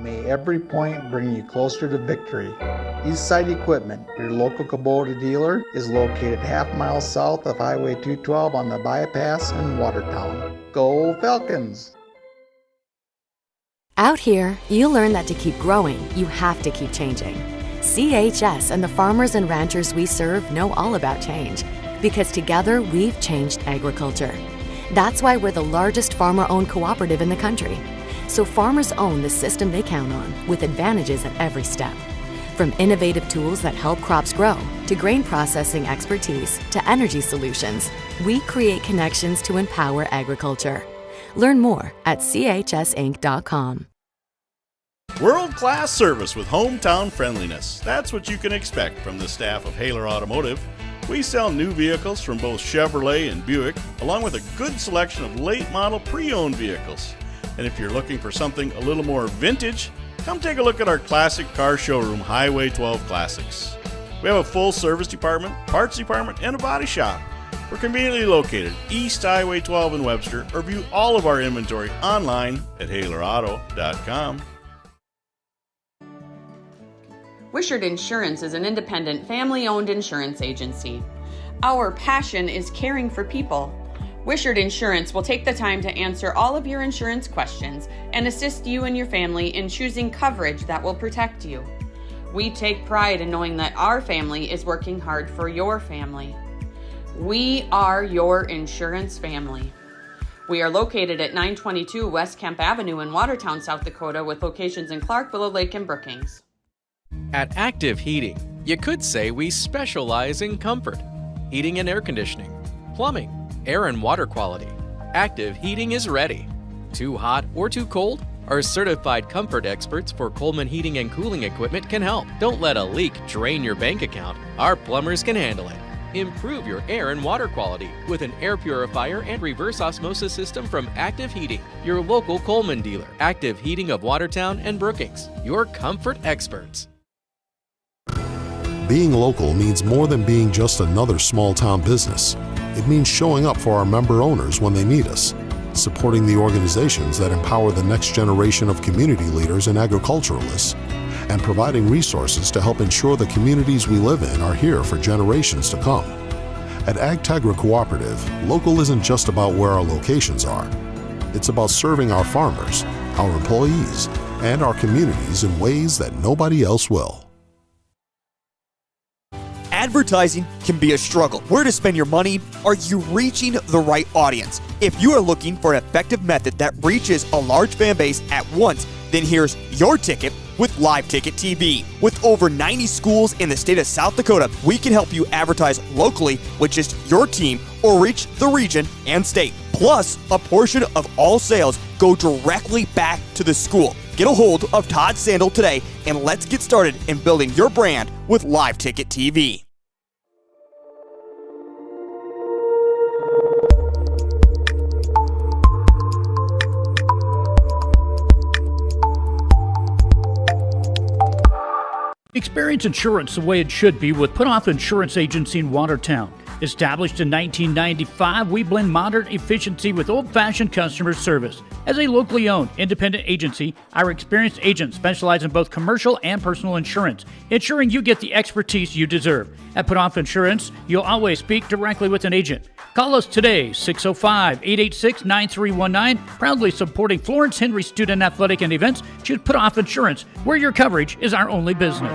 May every point bring you closer to victory. Eastside Equipment, your local Kubota dealer, is located half-mile south of Highway 212 on the bypass in Watertown. Go Falcons! Out here, you learn that to keep growing, you have to keep changing. CHS and the farmers and ranchers we serve know all about change, because together we've changed agriculture. That's why we're the largest farmer-owned cooperative in the country. So farmers own the system they count on, with advantages at every step. From innovative tools that help crops grow, to grain processing expertise, to energy solutions, we create connections to empower agriculture. Learn more at chsinc.com. World-class service with hometown friendliness. That's what you can expect from the staff of Haler Automotive. We sell new vehicles from both Chevrolet and Buick, along with a good selection of late-model pre-owned vehicles. And if you're looking for something a little more vintage, come take a look at our classic car showroom, Highway 12 Classics. We have a full service department, parts department, and a body shop. We're conveniently located east Highway 12 in Webster, or view all of our inventory online at HalerAuto.com. Wishart Insurance is an independent, family-owned insurance agency. Our passion is caring for people. Wishart Insurance will take the time to answer all of your insurance questions and assist you and your family in choosing coverage that will protect you. We take pride in knowing that our family is working hard for your family. We are your insurance family. We are located at 922 West Kemp Avenue in Watertown, South Dakota, with locations in Clark, Willow Lake, and Brookings. At Active Heating, you could say we specialize in comfort, heating and air conditioning, plumbing, air and water quality. Active Heating is ready. Too hot or too cold? Our certified comfort experts for Coleman Heating and Cooling Equipment can help. Don't let a leak drain your bank account. Our plumbers can handle it. Improve your air and water quality with an air purifier and reverse osmosis system from Active Heating, your local Coleman dealer. Active Heating of Watertown and Brookings, your comfort experts. Being local means more than being just another small-town business. It means showing up for our member owners when they need us, supporting the organizations that empower the next generation of community leaders and agriculturalists, and providing resources to help ensure the communities we live in are here for generations to come. At AgTegra Cooperative, local isn't just about where our locations are. It's about serving our farmers, our employees, and our communities in ways that nobody else will. Advertising can be a struggle. Where to spend your money? Are you reaching the right audience? If you are looking for an effective method that reaches a large fan base at once, then here's your ticket with Live Ticket TV. With over 90 schools in the state of South Dakota, we can help you advertise locally with just your team or reach the region and state. Plus, a portion of all sales go directly back to the school. Get a hold of Todd Sandel today and let's get started in building your brand with Live Ticket TV. Experience insurance the way it should be with Put Off Insurance Agency in Watertown. Established in 1995, we blend modern efficiency with old-fashioned customer service. As a locally owned, independent agency, our experienced agents specialize in both commercial and personal insurance, ensuring you get the expertise you deserve. At Put Off Insurance, you'll always speak directly with an agent. Call us today, 605-886-9319. Proudly supporting Florence Henry Student Athletic and Events. Choose Put Off Insurance, where your coverage is our only business.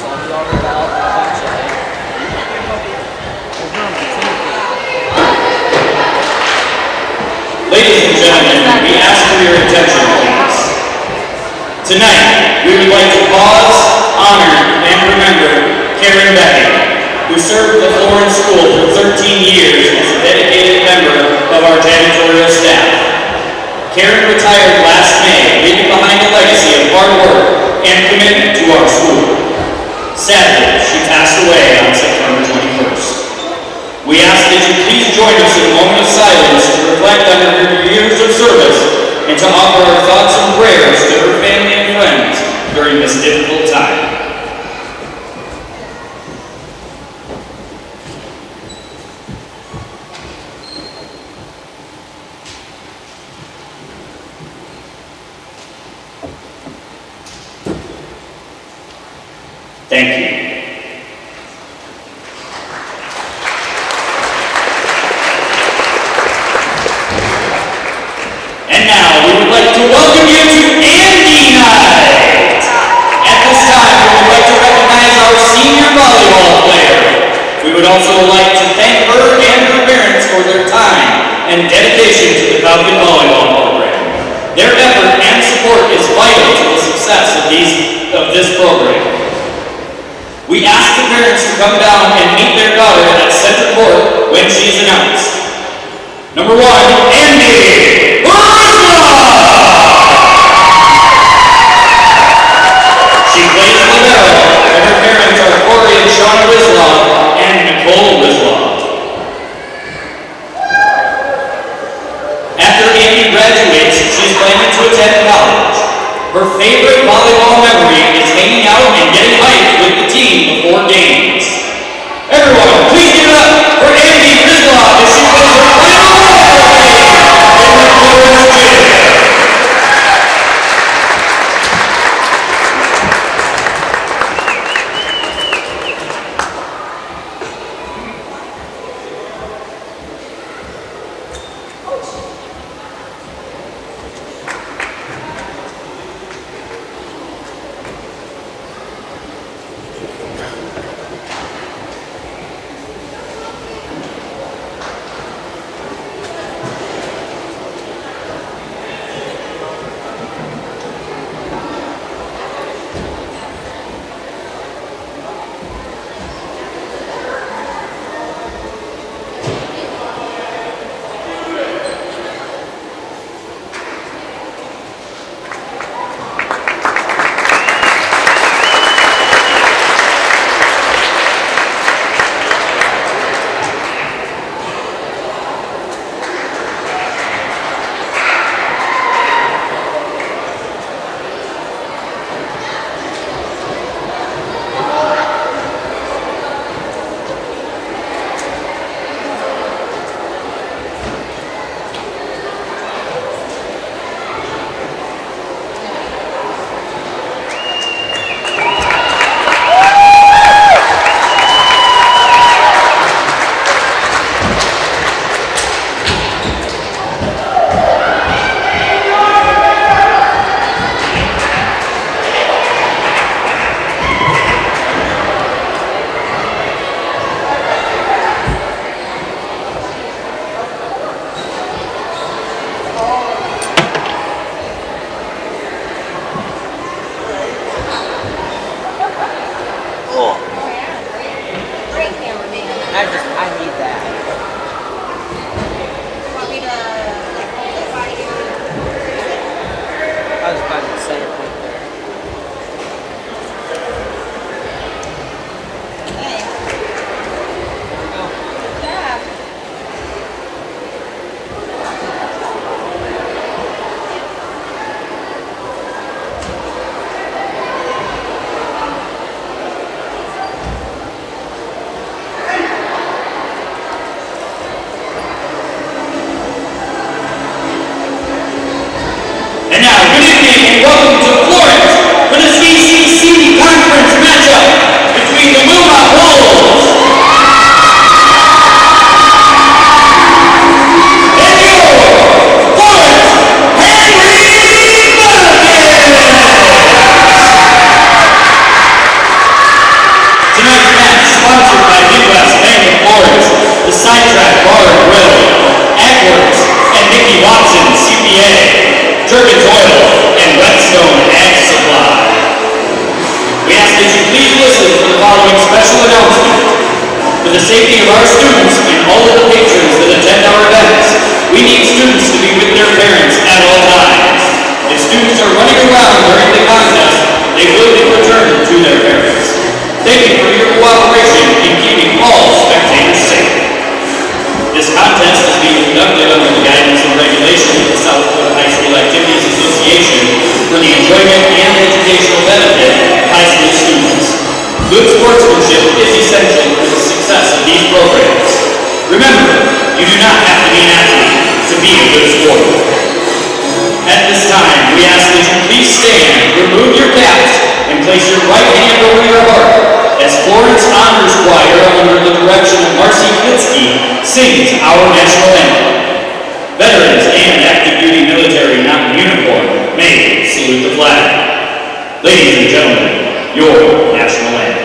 I'll be over about eventually. Ladies and gentlemen, we ask for your attention, please. Tonight, we would like to pause, honor, and remember Karen Beckett, who served the Florence School for 13 years as a dedicated member of our janitorial staff. Karen retired last May, leaving behind a legacy of hard work and commitment to our school. Sadly, she passed away on September 21st. We ask that you please join us in a moment of silence to reflect on her years of service and to offer our thoughts and prayers to her family and friends during this difficult time. Thank you. And now we would like to welcome you to Andy Night. At this time, we would like to recognize our senior volleyball player. We would also like to thank her and her parents for their time and dedication to the Falcon volleyball program. Their effort and support is vital to the success of this program. We ask the parents to come down and meet their daughter at center court when she's announced. Number 1, Andy Wilmot! She plays libero, and her parents are Corey and Sean Wislaw and Nicole Wislaw. After Andy graduates, she's planning to attend college. Her favorite volleyball memory is hanging out and getting hyped with the team before games. Everyone, please give it up for Andy Wislaw as she plays her final volleyball game in the Florence gym. sponsored by Midwest Bank of Florence, the Sidetrack Bar and Grill, AgWorks, and Mickey Watson, CPA, Jergens Oil, and Whetstone Ag Supply. We ask that you please listen to the following special announcement. For the safety of our students and all of the patrons that attend our events, we need students to be with their parents at all times. If students are running around during the contest, they will be returned to their parents. Thank you for your cooperation in keeping all spectators safe. This contest is being conducted under the guidance and regulation of the South Dakota High School Activities Association for the enjoyment and educational benefit of high school students. Good sportsmanship is essential for the success of these programs. Remember, you do not have to be an athlete to be a good sport. At this time, we ask that you please stand, remove your caps, and place your right hand over your heart as Florence Honors Choir, under the direction of Marcy Klitsky, sings our national anthem. Veterans and active duty military not in uniform may salute the flag. Ladies and gentlemen, your national anthem.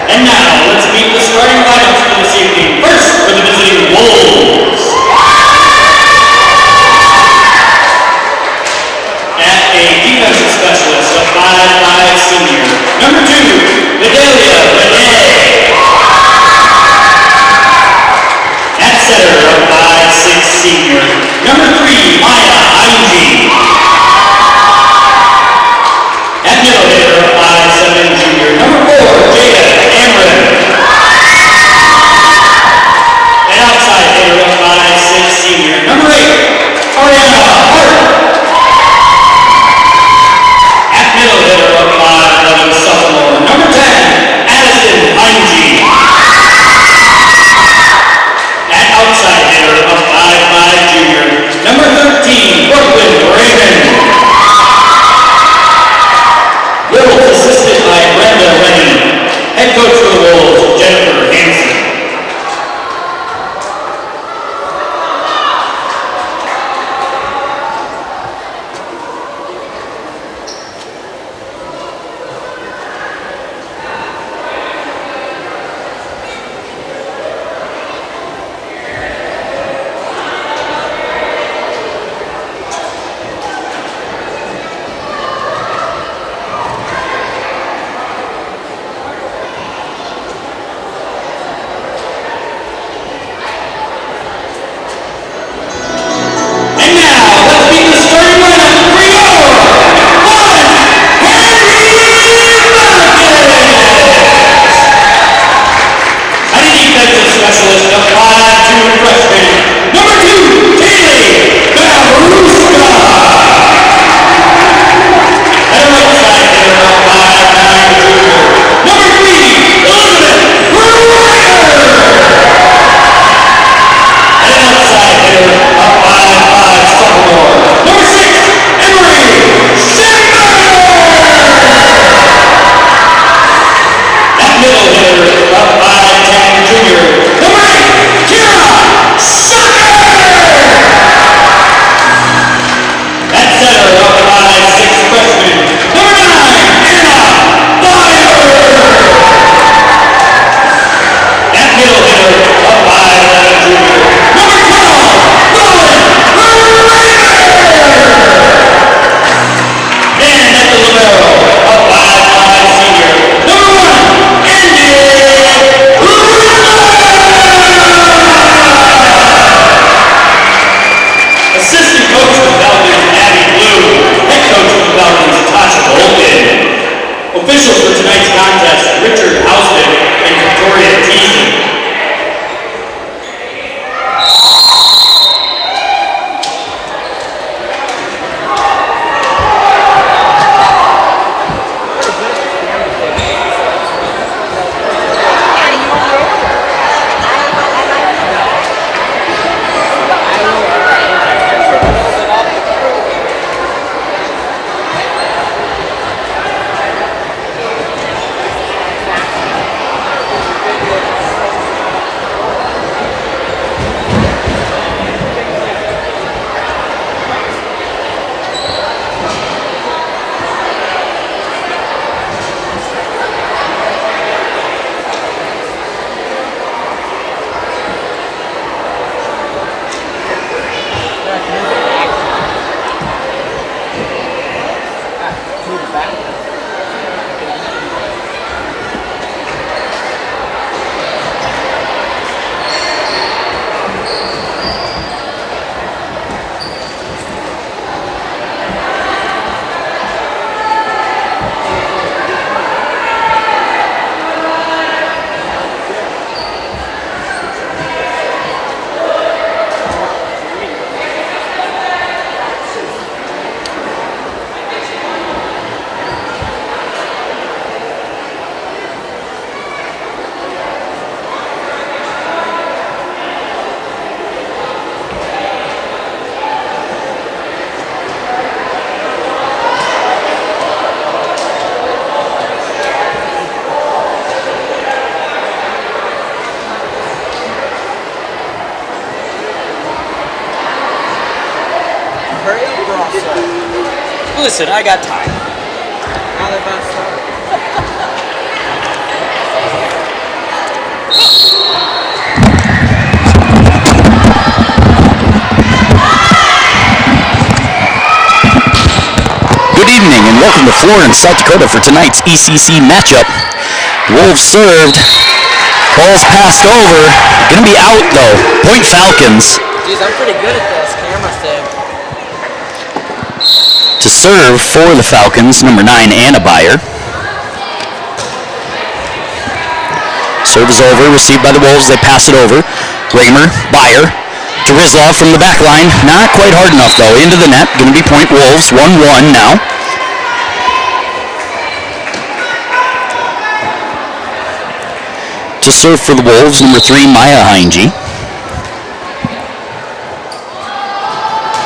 And now, let's meet the starting lineups for this evening. First, for the visiting Wolves. At a defensive specialist, a 5'5" senior. Number 2, Vidalia Renee. At center, a 5'6" senior. Number 3, Maya Ainji. At middle hitter, a 5'7" junior. Number 4, Jada Cameron. And outside hitter, a 5'6" senior. Number 8, Ariana Hart. At middle hitter, a 5'11" sophomore. Number 10, Addison Ainji. At outside hitter, a 5'5" junior. Number 13, Listen, I got time. Now they're about to start. Good evening and welcome to Florence, South Dakota for tonight's ECC matchup. Wolves served. Ball's passed over. Gonna be out though. Point Falcons. Jeez, I'm pretty good at this camera thing. To serve for the Falcons, number 9, Anna Byer. Serve is over, received by the Wolves. They pass it over. Raymer, Byer to Rizlov from the back line. Not quite hard enough though. Into the net. Gonna be point Wolves. 1-1 now. To serve for the Wolves, number 3, Maya Heinge.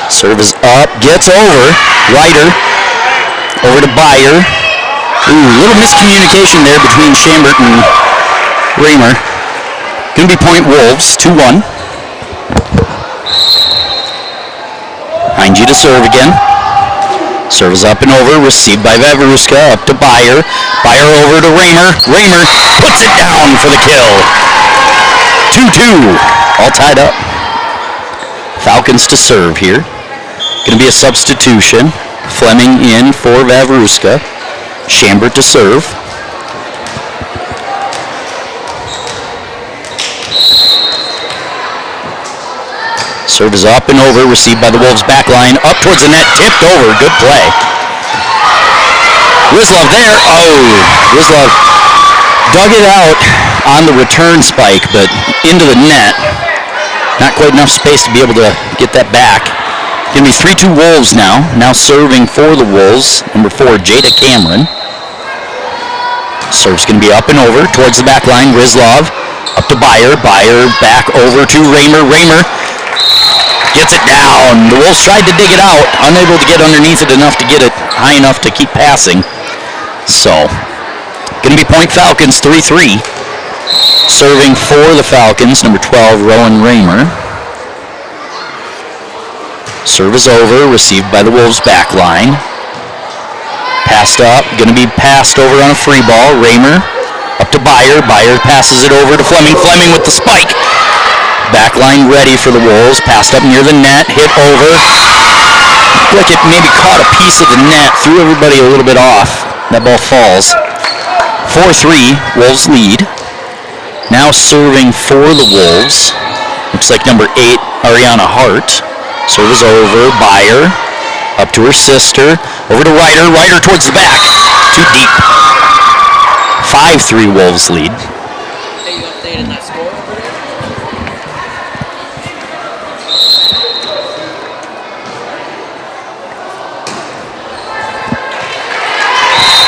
Serve is up, gets over. Ryder, over to Byer. Ooh, little miscommunication there between Chambert and Raymer. Gonna be point Wolves, 2-1. Heinge to serve again. Serve is up and over, received by Vavruska, up to Byer. Byer over to Raymer. Raymer puts it down for the kill. 2-2, all tied up. Falcons to serve here. Going to be a substitution. Fleming in for Vavruska. Chambert to serve. Serve is up and over, received by the Wolves back line. Up towards the net, tipped over. Good play. Rizlov there. Oh, Rizlov dug it out on the return spike, but into the net. Not quite enough space to be able to get that back. Going to be 3-2 Wolves now. Now serving for the Wolves, number 4, Jada Cameron. Serve's going to be up and over towards the back line. Rizlov up to Byer. Byer back over to Raymer. Raymer gets it down. The Wolves tried to dig it out, unable to get underneath it enough to get it high enough to keep passing. So, going to be point Falcons, 3-3. Serving for the Falcons, number 12, Rowan Raymer. Serve is over, received by the Wolves back line. Passed up, going to be passed over on a free ball. Raymer up to Byer. Byer passes it over to Fleming. Fleming with the spike. Back line ready for the Wolves. Passed up near the net, hit over. Looked like it maybe caught a piece of the net, threw everybody a little bit off. That ball falls. 4-3, Wolves lead. Now serving for the Wolves. Looks like number 8, Ariana Hart. Serve is over. Byer up to her sister. Over to Ryder. Ryder towards the back. Too deep. 5-3 Wolves lead. Hey, you updated that score over there?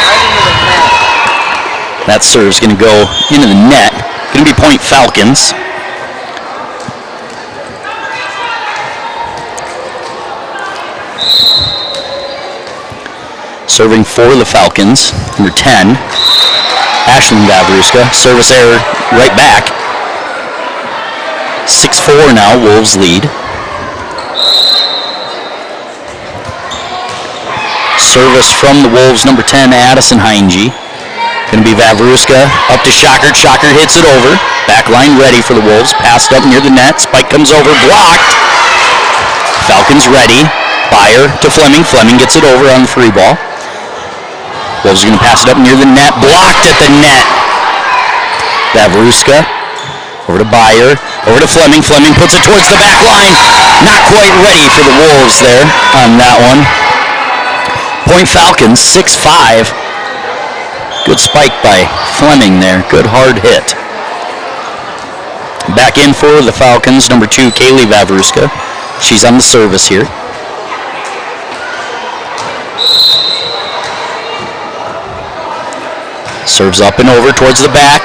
Right into the net. That serve's going to go into the net. Going to be point Falcons. Serving for the Falcons, number 10, Ashlyn Vavruska. Service error right back. 6-4 now, Wolves lead. Service from the Wolves, number 10, Addison Heinge. Going to be Vavruska up to Shockert. Shockert hits it over. Back line ready for the Wolves. Passed up near the net. Spike comes over, blocked. Falcons ready. Byer to Fleming. Fleming gets it over on the free ball. Wolves are going to pass it up near the net. Blocked at the net. Vavruska over to Byer. Over to Fleming. Fleming puts it towards the back line. Not quite ready for the Wolves there on that one. Point Falcons, 6-5. Good spike by Fleming there. Good hard hit. Back in for the Falcons, number 2, Kaylee Vavruska. She's on the service here. Serves up and over towards the back.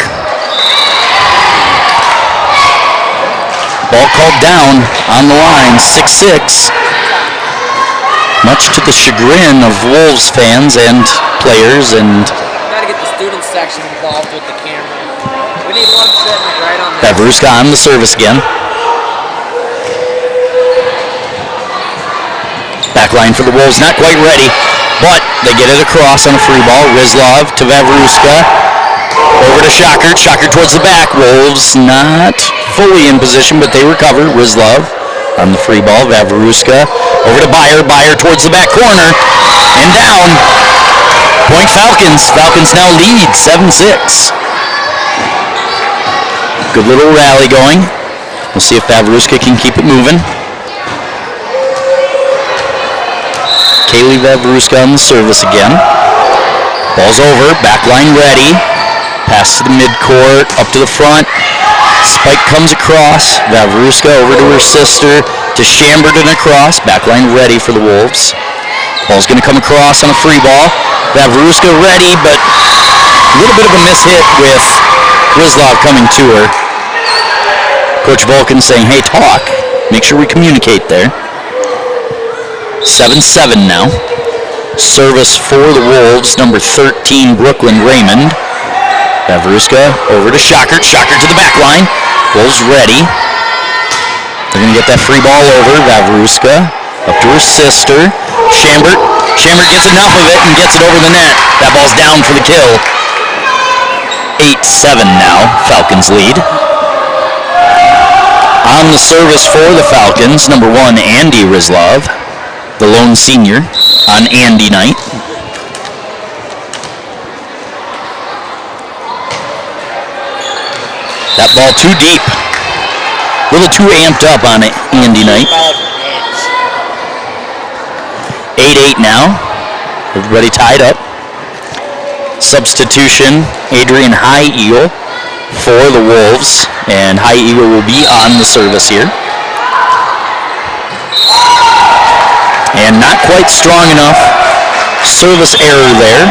Ball called down on the line, 6-6. Much to the chagrin of Wolves fans and players, and Gotta get the student section involved with the camera. We need one sitting right on there. Vavruska on the service again. Back line for the Wolves, not quite ready, but they get it across on a free ball. Rizlov to Vavruska. Over to Shocker. Shocker towards the back. Wolves not fully in position, but they recover. Rizlov on the free ball. Vavruska over to Byer. Byer towards the back corner. And down. Point Falcons. Falcons now lead 7-6. Good little rally going. We'll see if Vavruska can keep it moving. Kaylee Vavruska on the service again. Ball's over. Back line ready. Pass to the midcourt. Up to the front. Spike comes across. Vavruska over to her sister. To Chamberlain across. Back line ready for the Wolves. Ball's going to come across on a free ball. Vavruska ready, but a little bit of a mishit with Rizlov coming to her. Coach Vulcan saying, hey, talk. Make sure we communicate there. 7-7 now. Service for the Wolves, number 13, Brooklyn Raymond. Vavruska over to Shocker. Shocker to the back line. Wolves ready. They're going to get that free ball over. Vavruska up to her sister. Chambert gets enough of it and gets it over the net. That ball's down for the kill. 8-7 now. Falcons lead. On the service for the Falcons, number 1, Andy Rizlov, the lone senior on Andy night. That ball too deep. A little too amped up on it, Andy night. 8-8 now. Everybody tied up. Substitution, Adrian High Eagle for the Wolves, and High Eagle will be on the service here. And not quite strong enough. Service error there.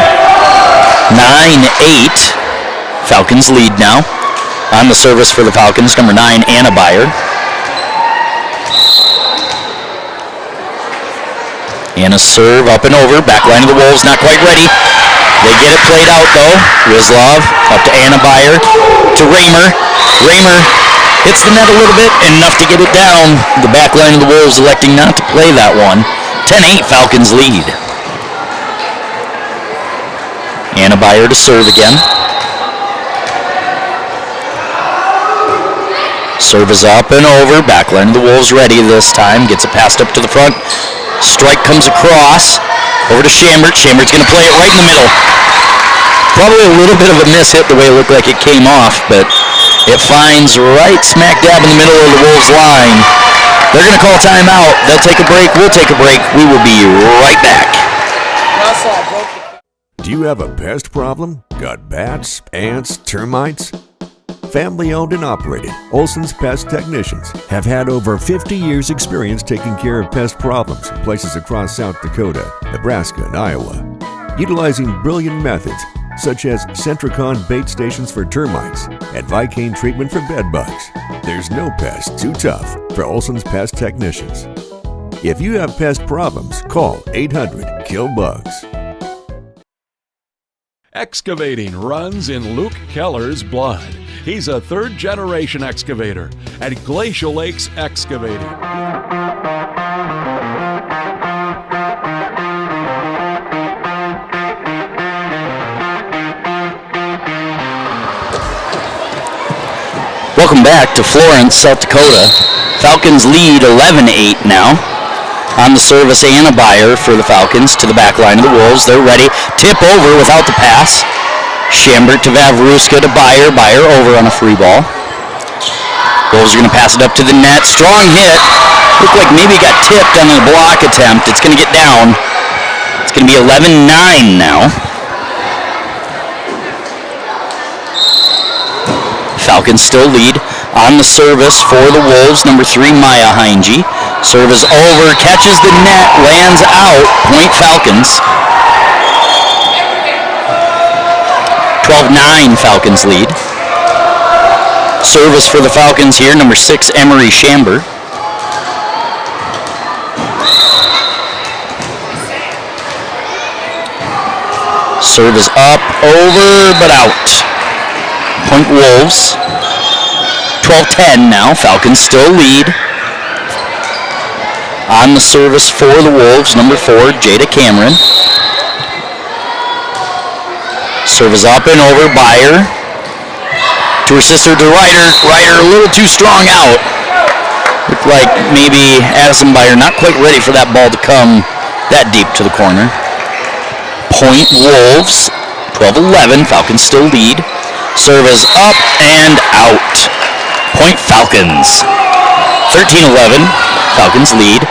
9-8. Falcons lead now. On the service for the Falcons, number 9, Anna Byer. Anna serve up and over. Back line of the Wolves, not quite ready. They get it played out though. Rizlov up to Anna Byer. To Raymer. Raymer hits the net a little bit, enough to get it down. The back line of the Wolves electing not to play that one. 10-8, Falcons lead. Anna Byer to serve again. Serve is up and over. Back line of the Wolves ready this time. Gets it passed up to the front. Strike comes across. Over to Chambert. Chambert's going to play it right in the middle. Probably a little bit of a miss hit the way it looked like it came off, but it finds right smack dab in the middle of the Wolves line. They're going to call timeout. They'll take a break. We'll take a break. We will be right back. Do you have a pest problem? Got bats, ants, termites? Family owned and operated, Olson's Pest Technicians have had over 50 years experience taking care of pest problems in places across South Dakota, Nebraska, and Iowa. Utilizing brilliant methods such as Centricon bait stations for termites and Vicane treatment for bed bugs, there's no pest too tough for Olson's Pest Technicians. If you have pest problems, call 800-KILL-BUGS. Excavating runs in Luke Keller's blood. He's a third-generation excavator at Glacial Lakes Excavating. Welcome back to Florence, South Dakota. Falcons lead 11-8 now. On the service, Anna Byer for the Falcons to the back line of the Wolves. They're ready. Tip over without the pass. Chambert to Vavruska to Byer. Byer over on a free ball. Wolves are going to pass it up to the net. Strong hit. Looked like maybe got tipped on a block attempt. It's going to get down. It's going to be 11-9 now. Falcons still lead. On the service for the Wolves, number 3, Maya Heinge. Serve is over, catches the net, lands out. Point Falcons. 12-9 Falcons lead. Service for the Falcons here, number 6, Emery Chamber. Serve is up, over, but out. Point Wolves. 12-10 now. Falcons still lead. On the service for the Wolves, number 4, Jada Cameron. Serve is up and over. Byer to her sister, to Ryder. Ryder a little too strong out. Looked like maybe Addison Byer not quite ready for that ball to come that deep to the corner. Point Wolves, 12-11. Falcons still lead. Serve is up and out. Point Falcons. 13-11. Falcons lead.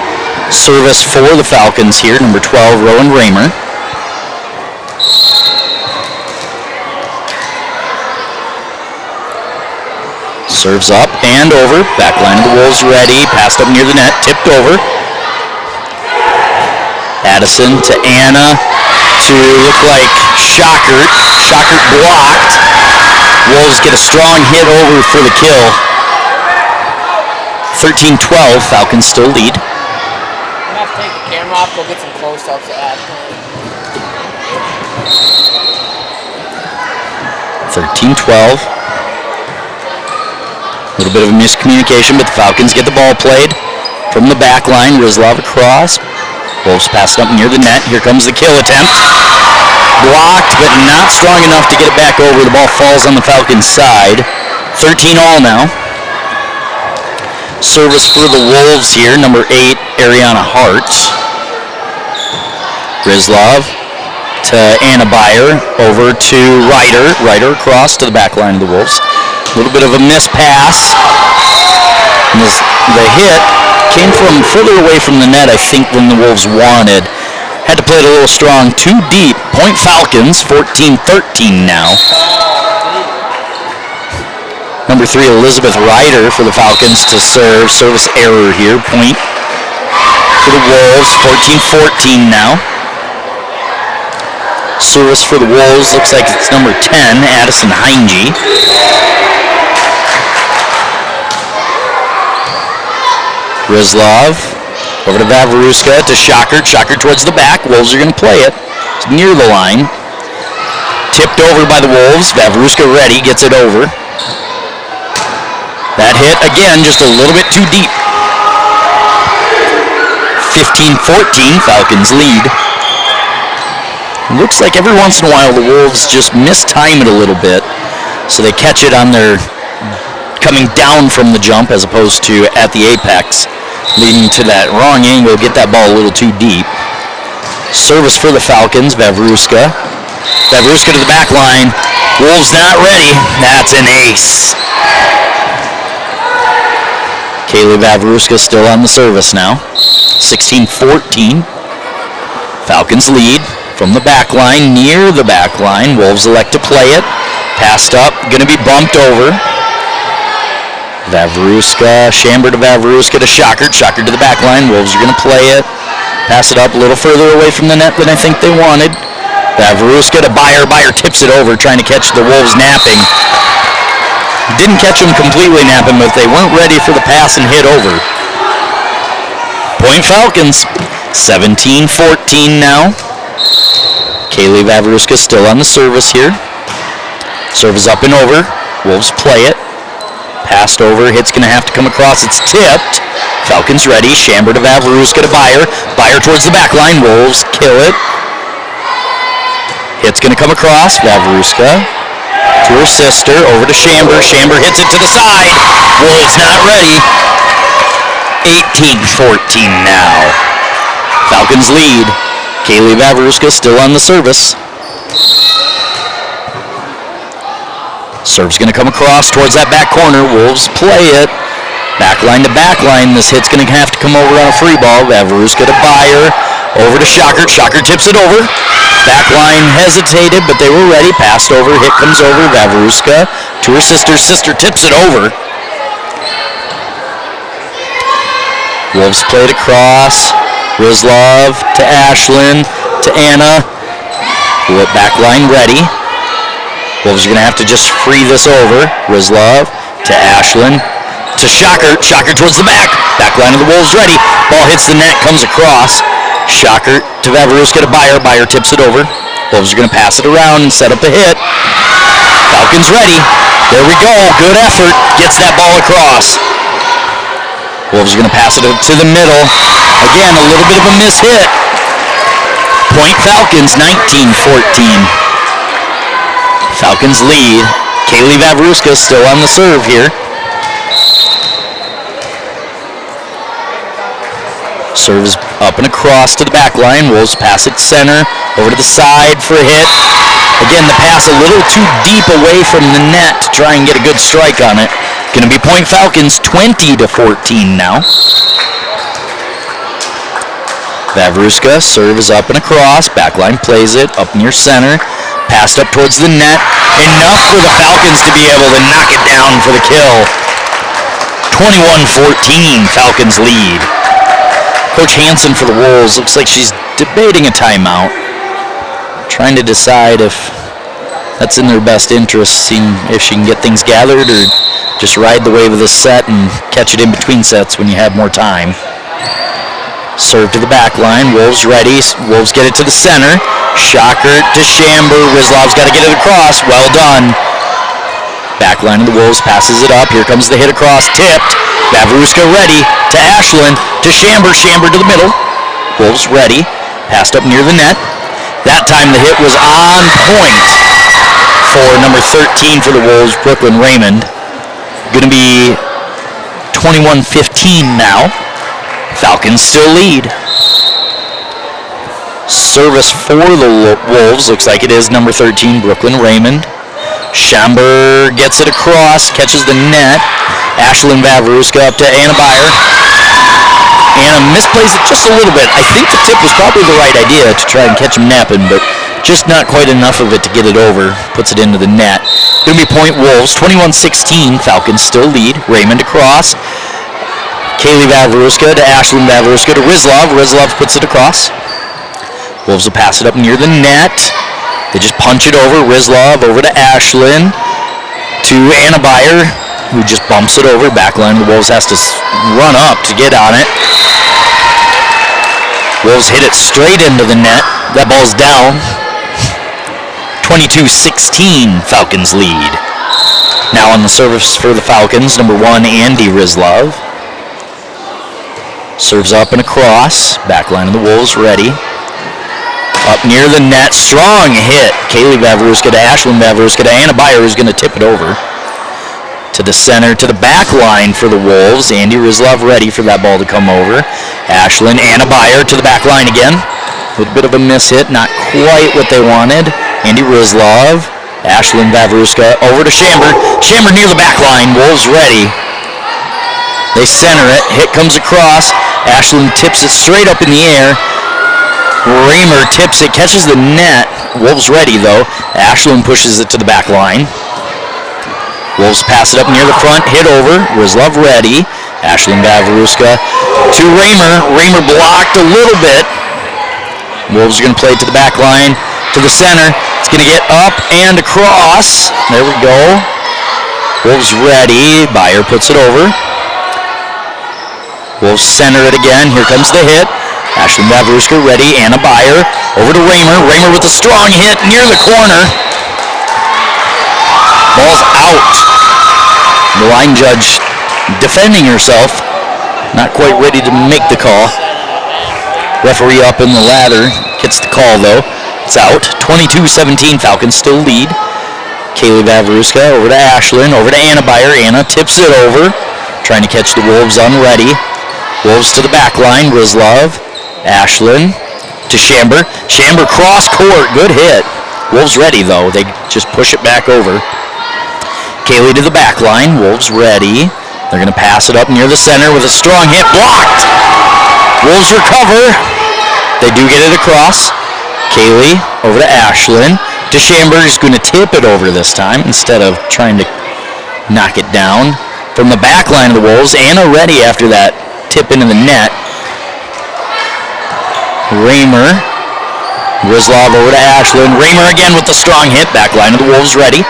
Service for the Falcons here, number 12, Rowan Raymer. Serves up and over. Back line of the Wolves ready. Passed up near the net. Tipped over. Addison to Anna to look like Schockert. Schockert blocked. Wolves get a strong hit over for the kill. 13-12. Falcons still lead. I'm going to have to take the camera off, go get some close-ups of Ashlyn. 13-12. A little bit of a miscommunication, but the Falcons get the ball played from the back line. Rizlov across. Wolves pass it up near the net. Here comes the kill attempt. Blocked, but not strong enough to get it back over. The ball falls on the Falcons' side. 13-all now. Service for the Wolves here, number 8, Ariana Hart. Rizlov to Anna Byer, over to Ryder. Ryder across to the back line of the Wolves. A little bit of a miss pass. And the hit came from further away from the net, I think, than the Wolves wanted. Had to play it a little strong, too deep. Point Falcons, 14-13 now. Number 3, Elizabeth Ryder for the Falcons to serve. Service error here. Point for the Wolves. 14-14 now. Service for the Wolves. Looks like it's number 10, Addison Heinge. Rizlov over to Vavruska to Schockert. Schockert towards the back. Wolves are going to play it. It's near the line. Tipped over by the Wolves. Vavruska ready. Gets it over. That hit, again, just a little bit too deep. 15-14, Falcons lead. Looks like every once in a while the Wolves just mistime it a little bit, so they catch it on their coming down from the jump as opposed to at the apex, leading to that wrong angle, get that ball a little too deep. Service for the Falcons, Vavruska. Vavruska to the back line. Wolves not ready. That's an ace. Kaylee Vavruska still on the service now. 16-14. Falcons lead from the back line, near the back line. Wolves elect to play it. Passed up, going to be bumped over. Vavruska, Chamber to Vavruska to Schockert. Schockert to the back line. Wolves are going to play it. Pass it up a little further away from the net than I think they wanted. Vavruska to Byer. Byer tips it over, trying to catch the Wolves napping. Didn't catch them completely napping, but they weren't ready for the pass and hit over. Point Falcons, 17-14 now. Kaylee Vavruska still on the service here. Service up and over. Wolves play it. Passed over. Hit's going to have to come across. It's tipped. Falcons ready. Chamber to Vavruska to Byer. Byer towards the back line. Wolves kill it. Hit's going to come across. Vavruska to her sister, over to Chamber. Chamber hits it to the side. Wolves not ready. 18-14 now. Falcons lead. Kaylee Vavruska still on the service. Serve's going to come across towards that back corner. Wolves play it. Backline to backline. This hit's going to have to come over on a free ball. Vavruska to Byer. Over to Schockert. Schockert tips it over. Backline hesitated, but they were ready. Passed over. Hit comes over. Vavruska to her sister. Sister tips it over. Wolves played across. Rizlov to Ashlyn to Anna. Backline ready. Wolves are going to have to just free this over. Rizlov to Ashlyn to Schockert. Schockert towards the back. Backline of the Wolves ready. Ball hits the net, comes across. Schockert to Vavruska to Byer. Byer tips it over. Wolves are going to pass it around and set up the hit. Falcons ready. There we go. Good effort. Gets that ball across. Wolves are going to pass it to the middle. Again, a little bit of a miss hit. Point Falcons, 19-14. Falcons lead. Kaylee Vavruska still on the serve here. Serves up and across to the back line. Wolves pass it center, over to the side for a hit. Again, the pass a little too deep away from the net to try and get a good strike on it. Going to be Point Falcons 20-14 now. Vavruska serves up and across. Backline plays it up near center. Passed up towards the net. Enough for the Falcons to be able to knock it down for the kill. 21-14, Falcons lead. Coach Hansen for the Wolves looks like she's debating a timeout. Trying to decide if that's in their best interest, seeing if she can get things gathered or just ride the wave of this set and catch it in between sets when you have more time. Serve to the back line. Wolves ready. Wolves get it to the center. Shocker to Shamber. Rizlov's got to get it across. Well done. Back line of the Wolves passes it up. Here comes the hit across. Tipped. Vavruska ready to Ashlyn. To Shamber. Shamber to the middle. Wolves ready. Passed up near the net. That time the hit was on point for number 13 for the Wolves, Brooklyn Raymond. Going to be 21-15 now. Falcons still lead. Service for the Wolves looks like it is number 13, Brooklyn Raymond. Shamber gets it across, catches the net. Ashlyn Vavruska up to Anna Beyer. Anna misplays it just a little bit. I think the tip was probably the right idea to try and catch him napping, but just not quite enough of it to get it over. Puts it into the net. Going to be Point Wolves, 21-16. Falcons still lead. Raymond across. Kaylee Vavruska to Ashlyn Vavruska to Rizlov. Rizlov puts it across. Wolves will pass it up near the net. They just punch it over. Rizlov over to Ashlyn. To Anna Beyer, who just bumps it over. Backline, the Wolves has to run up to get on it. Wolves hit it straight into the net. That ball's down. 22-16, Falcons lead. Now on the service for the Falcons, number 1, Andy Rizlov. Serves up and across. Backline of the Wolves ready. Up near the net. Strong hit. Kaylee Vavruska to Ashlyn Vavruska to Anna Beyer, who's going to tip it over. To the center, to the back line for the Wolves. Andy Rizlov ready for that ball to come over. Ashlyn, Anna Beyer to the back line again. A little bit of a miss hit. Not quite what they wanted. Andy Rizlov. Ashlyn Vavruska over to Shamber. Shamber near the back line. Wolves ready. They center it. Hit comes across. Ashlyn tips it straight up in the air. Raymer tips it, catches the net. Wolves ready though. Ashlyn pushes it to the back line. Wolves pass it up near the front. Hit over. Rizlov ready. Ashlyn Vavruska to Raymer. Raymer blocked a little bit. Wolves are going to play it to the back line. To the center. It's going to get up and across. There we go. Wolves ready. Beyer puts it over. Wolves center it again. Here comes the hit. Ashlyn Vavruska ready. Anna Beyer over to Raymer. Raymer with a strong hit near the corner. Ball's out. The line judge defending herself. Not quite ready to make the call. Referee up in the ladder. Gets the call though. It's out. 22-17. Falcons still lead. Kaylee Vavruska over to Ashlyn. Over to Anna Beyer. Anna tips it over. Trying to catch the Wolves unready. Wolves to the back line. Rizlov. Ashlyn to Shamber. Shamber cross court. Good hit. Wolves ready though. They just push it back over. Kaylee to the back line. Wolves ready. They're going to pass it up near the center with a strong hit. Blocked. Wolves recover. They do get it across. Kaylee over to Ashlyn. To Shamber, who's going to tip it over this time instead of trying to knock it down. From the back line of the Wolves, Anna ready after that tip into the net. Raymer. Rizlov over to Ashlyn. Raymer again with the strong hit. Back line of the Wolves ready.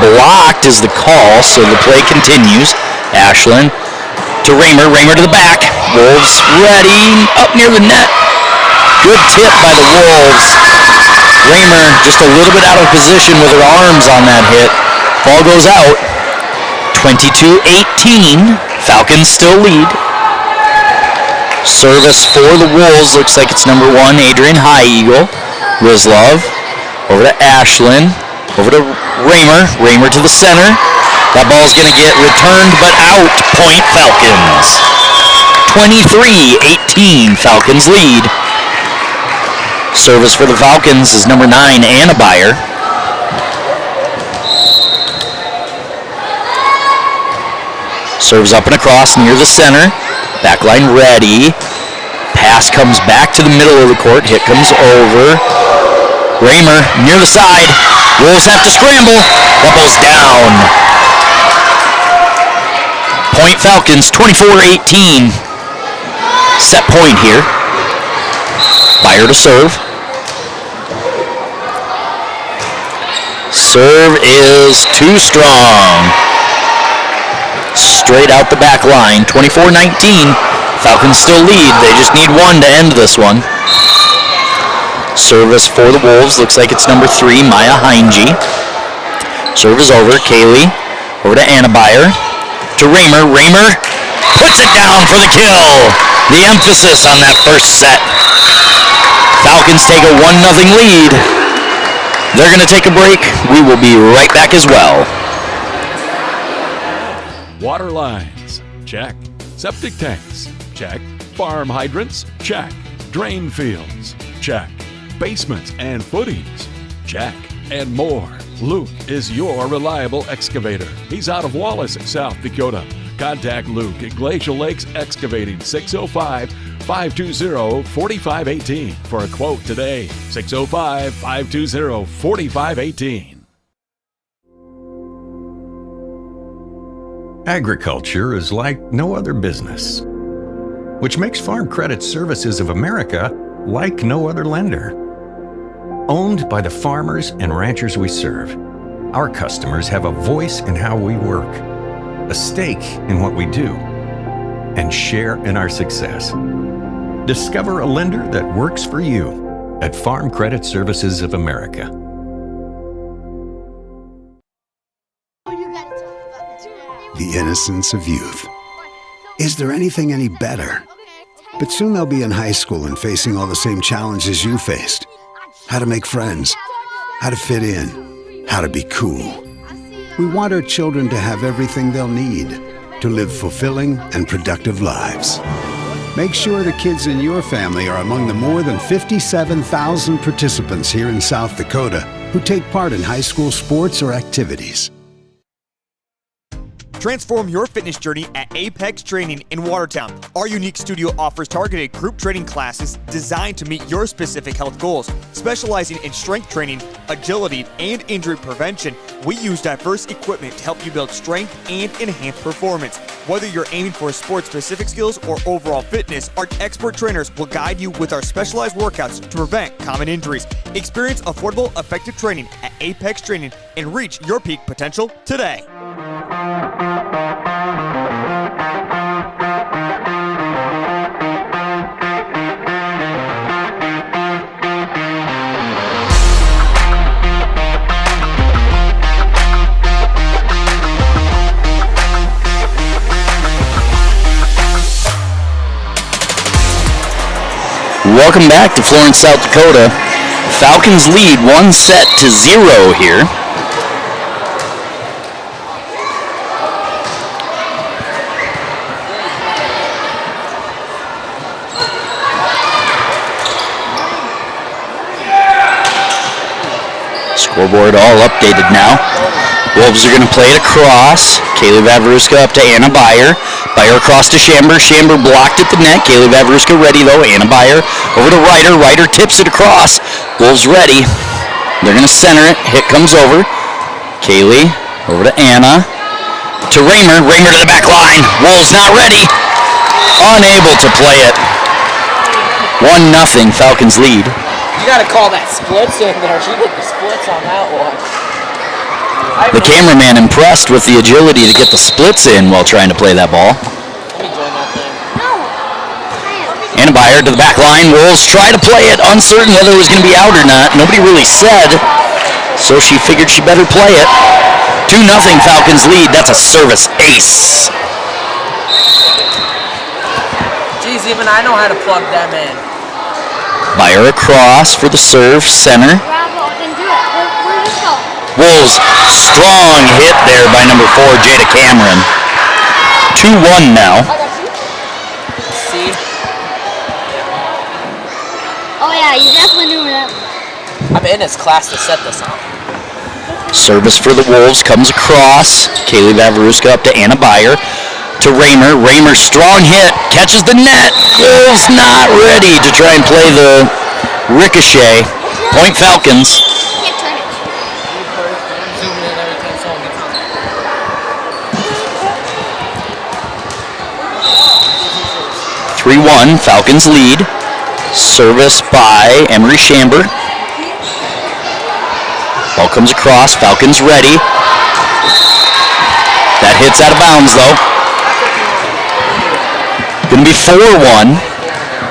Blocked is the call, so the play continues. Ashlyn to Raymer. Raymer to the back. Wolves ready. Up near the net. Good tip by the Wolves. Raymer just a little bit out of position with her arms on that hit. Ball goes out. 22-18. Falcons still lead. Service for the Wolves. Looks like it's number 1, Adrian High Eagle. Rizlov over to Ashlyn. Over to Raymer. Raymer to the center. That ball's going to get returned but out. Point Falcons. 23-18. Falcons lead. Service for the Falcons is number 9, Anna Beyer. Serves up and across near the center. Backline ready. Pass comes back to the middle of the court. Hit comes over. Raymer near the side. Wolves have to scramble. That ball's down. Point Falcons, 24-18. Set point here. Beyer to serve. Serve is too strong. Straight out the back line, 24-19. Falcons still lead. They just need one to end this one. Service for the Wolves. Looks like it's number 3, Maya Heinge. Serve is over. Kaylee over to Anna Beyer. To Raymer. Raymer puts it down for the kill. The emphasis on that first set. Falcons take a 1-0 lead. They're going to take a break. We will be right back as well. Water lines, check. Septic tanks, check. Farm hydrants, check. Drain fields, check. Basements and footings, check. And more. Luke is your reliable excavator. He's out of Wallace, South Dakota. Contact Luke at Glacial Lakes Excavating, 605-520-4518 for a quote today. 605-520-4518. Agriculture is like no other business, which makes Farm Credit Services of America like no other lender. Owned by the farmers and ranchers we serve, our customers have a voice in how we work, a stake in what we do, and share in our success. Discover a lender that works for you at Farm Credit Services of America. The innocence of youth. Is there anything any better? But soon they'll be in high school and facing all the same challenges you faced. How to make friends, how to fit in, how to be cool. We want our children to have everything they'll need to live fulfilling and productive lives. Make sure the kids in your family are among the more than 57,000 participants here in South Dakota who take part in high school sports or activities. Transform your fitness journey at Apex Training in Watertown. Our unique studio offers targeted group training classes designed to meet your specific health goals. Specializing in strength training, agility, and injury prevention, we use diverse equipment to help you build strength and enhance performance. Whether you're aiming for sport-specific skills or overall fitness, our expert trainers will guide you with our specialized workouts to prevent common injuries. Experience affordable, effective training at Apex Training and reach your peak potential today. Welcome back to Florence, South Dakota. Falcons lead 1-0 here. Scoreboard all updated now. Wolves are going to play it across. Kaylee Vavruska up to Anna Beyer. Beyer across to Chamber. Chamber blocked at the net. Kaylee Vavruska ready though. Anna Beyer over to Ryder. Ryder tips it across. Wolves ready. They're going to center it. Hit comes over. Kaylee over to Anna. To Raymer. Raymer to the back line. Wolves not ready. Unable to play it. 1-0 Falcons lead. You gotta call that splits in there. She did the splits on that one. The cameraman impressed with the agility to get the splits in while trying to play that ball. Let me join that thing. Anna Beyer to the back line. Wolves try to play it, uncertain whether it was going to be out or not. Nobody really said, so she figured she better play it. 2-0 Falcons lead. That's a service ace. Geez, even I know how to plug them in. Byer across for the serve, center. Wolves, strong hit there by number 4, Jada Cameron. 2-1 now. See? Oh yeah, you definitely knew that. I'm in his class to set this up. Service for the Wolves comes across. Kaylee Vavaruska up to Anna Byer. To Raymer. Raymer, strong hit. Catches the net. Wolves not ready to try and play the ricochet. Point Falcons. 3-1, Falcons lead. Service by Emery Chamber. Ball comes across, Falcons ready. That hits out of bounds though. Gonna be 4-1.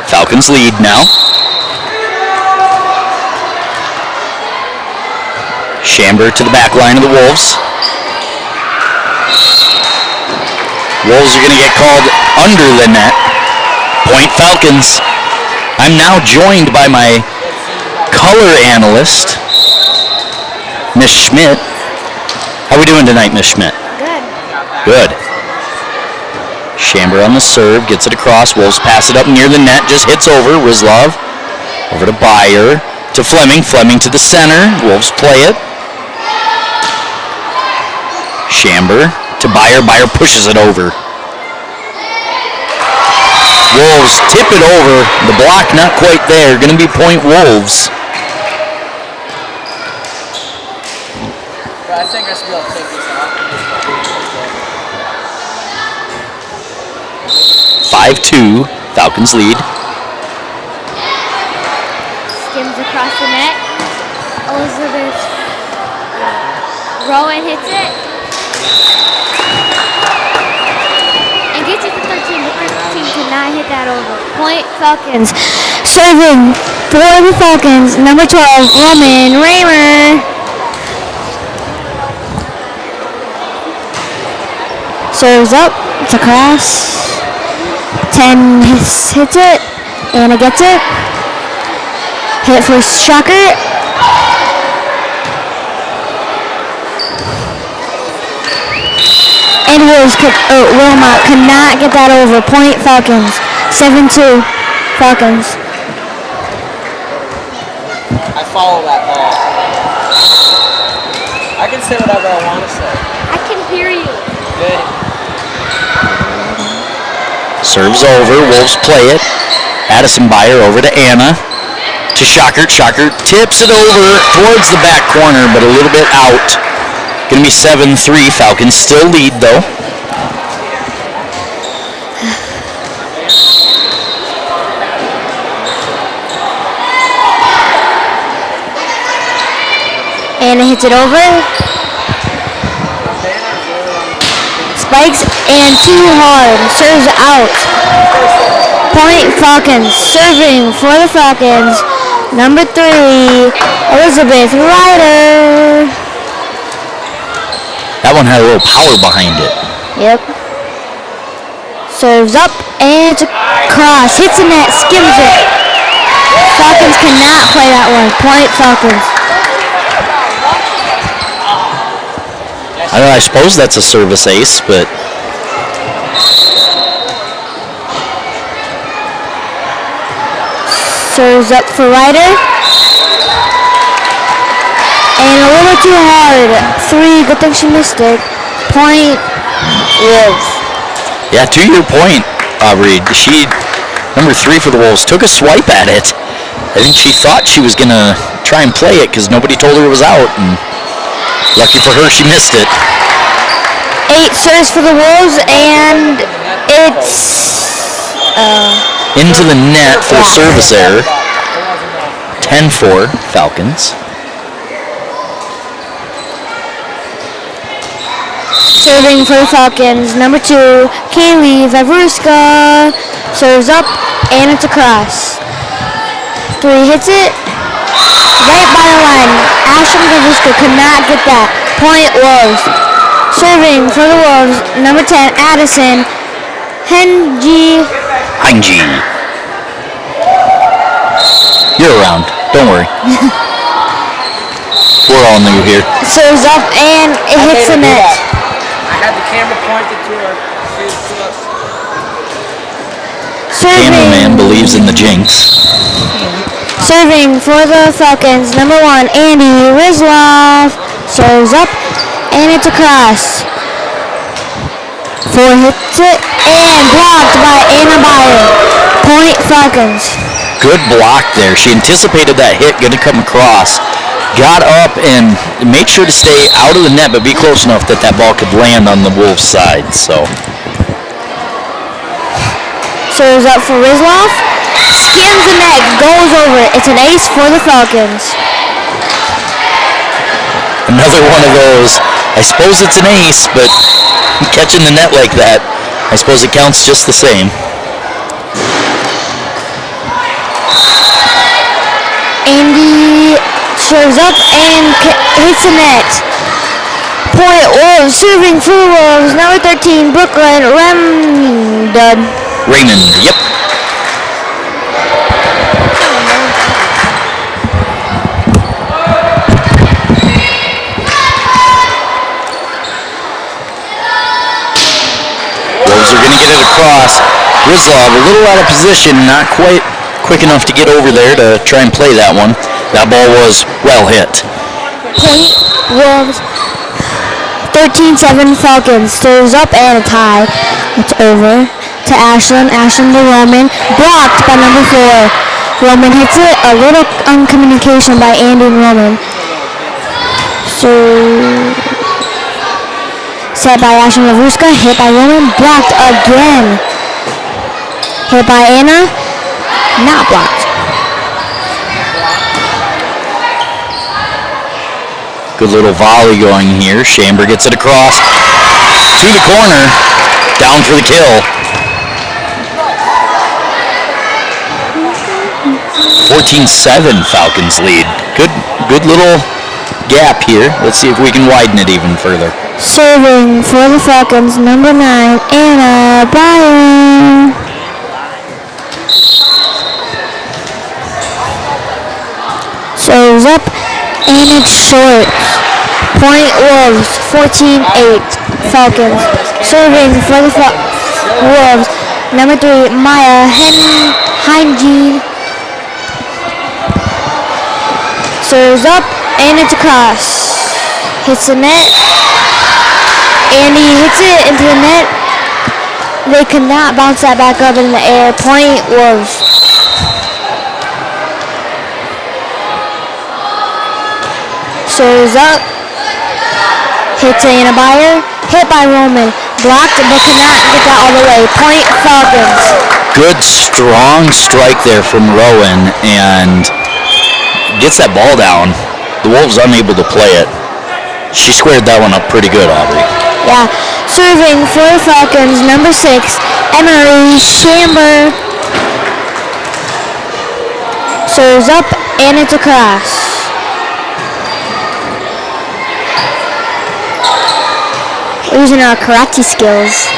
Falcons lead now. Chamber to the back line of the Wolves. Wolves are gonna get called under the net. Point Falcons. I'm now joined by my color analyst, Miss Schmidt. How are we doing tonight, Miss Schmidt? Good. Chamber on the serve, gets it across. Wolves pass it up near the net, just hits over. Rizlov over to Byer, to Fleming. Fleming to the center. Wolves play it. Chamber to Byer. Byer pushes it over. Wolves tip it over. The block not quite there. Going to be point Wolves. I think I should be able to take this off. 5-2, Falcons lead. Skims across the net. Elizabeth Rowan hits it. And gets it to 13, but 13 cannot hit that over. Point Falcons. Serving for the Falcons, number 12, Roman Raymer. Serves up, it's across. 10 hits it, Anna gets it. Hit for Shocker. And Wilmot could not get that over. Point Falcons. 7-2 Falcons. I follow that ball. I can say whatever I want to say. I can hear you. Good. Serves over, Wolves play it. Addison Byer over to Anna. To Shocker. Shocker tips it over towards the back corner, but a little bit out. Gonna be 7-3. Falcons still lead though. Anna hits it over. Spikes and too hard. Serves out. Point Falcons. Serving for the Falcons. Number 3, Elizabeth Ryder. That one had a little power behind it. Yep. Serves up and it's across. Hits the net. Skims it. Falcons cannot play that one. Point Falcons. I don't know, I suppose that's a service ace, but serves up for Ryder. And a little too hard. 3, good thing she missed it. Point Wolves. yeah, to your point, Aubrey, number 3 for the Wolves, took a swipe at it. I think she thought she was going to try and play it because nobody told her it was out, and lucky for her, she missed it. 8 serves for the Wolves, and it's Into the net for a service error. 10-4, Falcons. serving for the Falcons. Number 2, Kaylee Vavruska serves up, and it's across. 3 hits it. Right by the line. Ashley Vavruska could not get that. Point Wolves. Serving for the Wolves, number 10, Addison Henji. You're around. Don't worry. We're all new here. Serves up and it hits the net. I had the camera pointed to her. Cameraman believes in the jinx. Serving for the Falcons, number 1, Andy Rizlov. Serves up and it's across. 4 hits it and blocked by Anna Byer. Point Falcons. Good block there. She anticipated that hit going to come across. Got up and made sure to stay out of the net, but be close enough that that ball could land on the Wolves' side. Serves up for Rizlov. Skims the net, goes over. It's an ace for the Falcons. Another one of those. I suppose it's an ace, but catching the net like that, I suppose it counts just the same. Andy serves up and hits the net. Point Wolves, serving for Wolves, number 13, Brooklyn Raymond, yep. Wolves are going to get it across. Rizlov a little out of position, not quite quick enough to get over there to try and play that one. That ball was well hit. Point Wolves, 13-7 Falcons. Serves up and a tie. It's over to Ashlyn. Ashlyn to Roman. Blocked by number 4. Roman hits it. A little uncommunication by Andy and Roman. So set by Ashlyn Lavuska. Hit by Roman. Blocked again. Hit by Anna. Not blocked. Good little volley going here. Chamber gets it across to the corner. Down for the kill. 14-7 Falcons lead. Good little gap here. Let's see if we can widen it even further. Serving for the Falcons, number 9, Anna Byer. Serves up and it's short. Point Wolves, 14-8 Falcons. Serving for the Wolves, number 3, Maya Heinje. Serves up and it's across. Hits the net. Andy hits it into the net. They could not bounce that back up in the air. Point Wolves. Serves up. Hits Anna Byer. Hit by Roman. Blocked but could not get that all the way. Point Falcons. Good strong strike there from Rowan and gets that ball down. The Wolves unable to play it. She squared that one up pretty good, Aubrey. Yeah. Serving for the Falcons, number 6, Emery Chamber. Serves up and it's across. We're using our karate skills.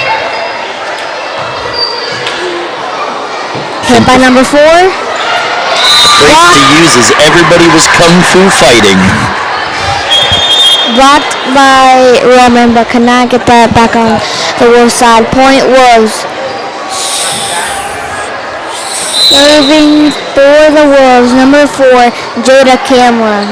Hit by number 4. Phrase to use is everybody was kung fu fighting. Blocked by Roman, but could not get that back on the Wolves side. Point Wolves. Serving for the Wolves, number 4, Jada Camley.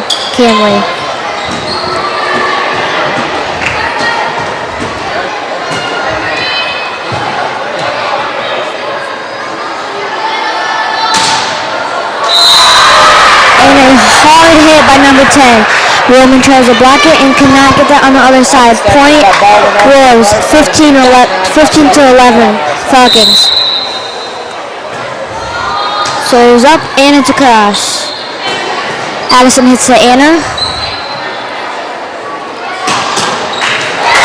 Hard hit by number 10. Roman tries to block it and cannot get that on the other side. Point Wolves, 15 to 11 Falcons. So it's up and it's across. Addison hits to Anna.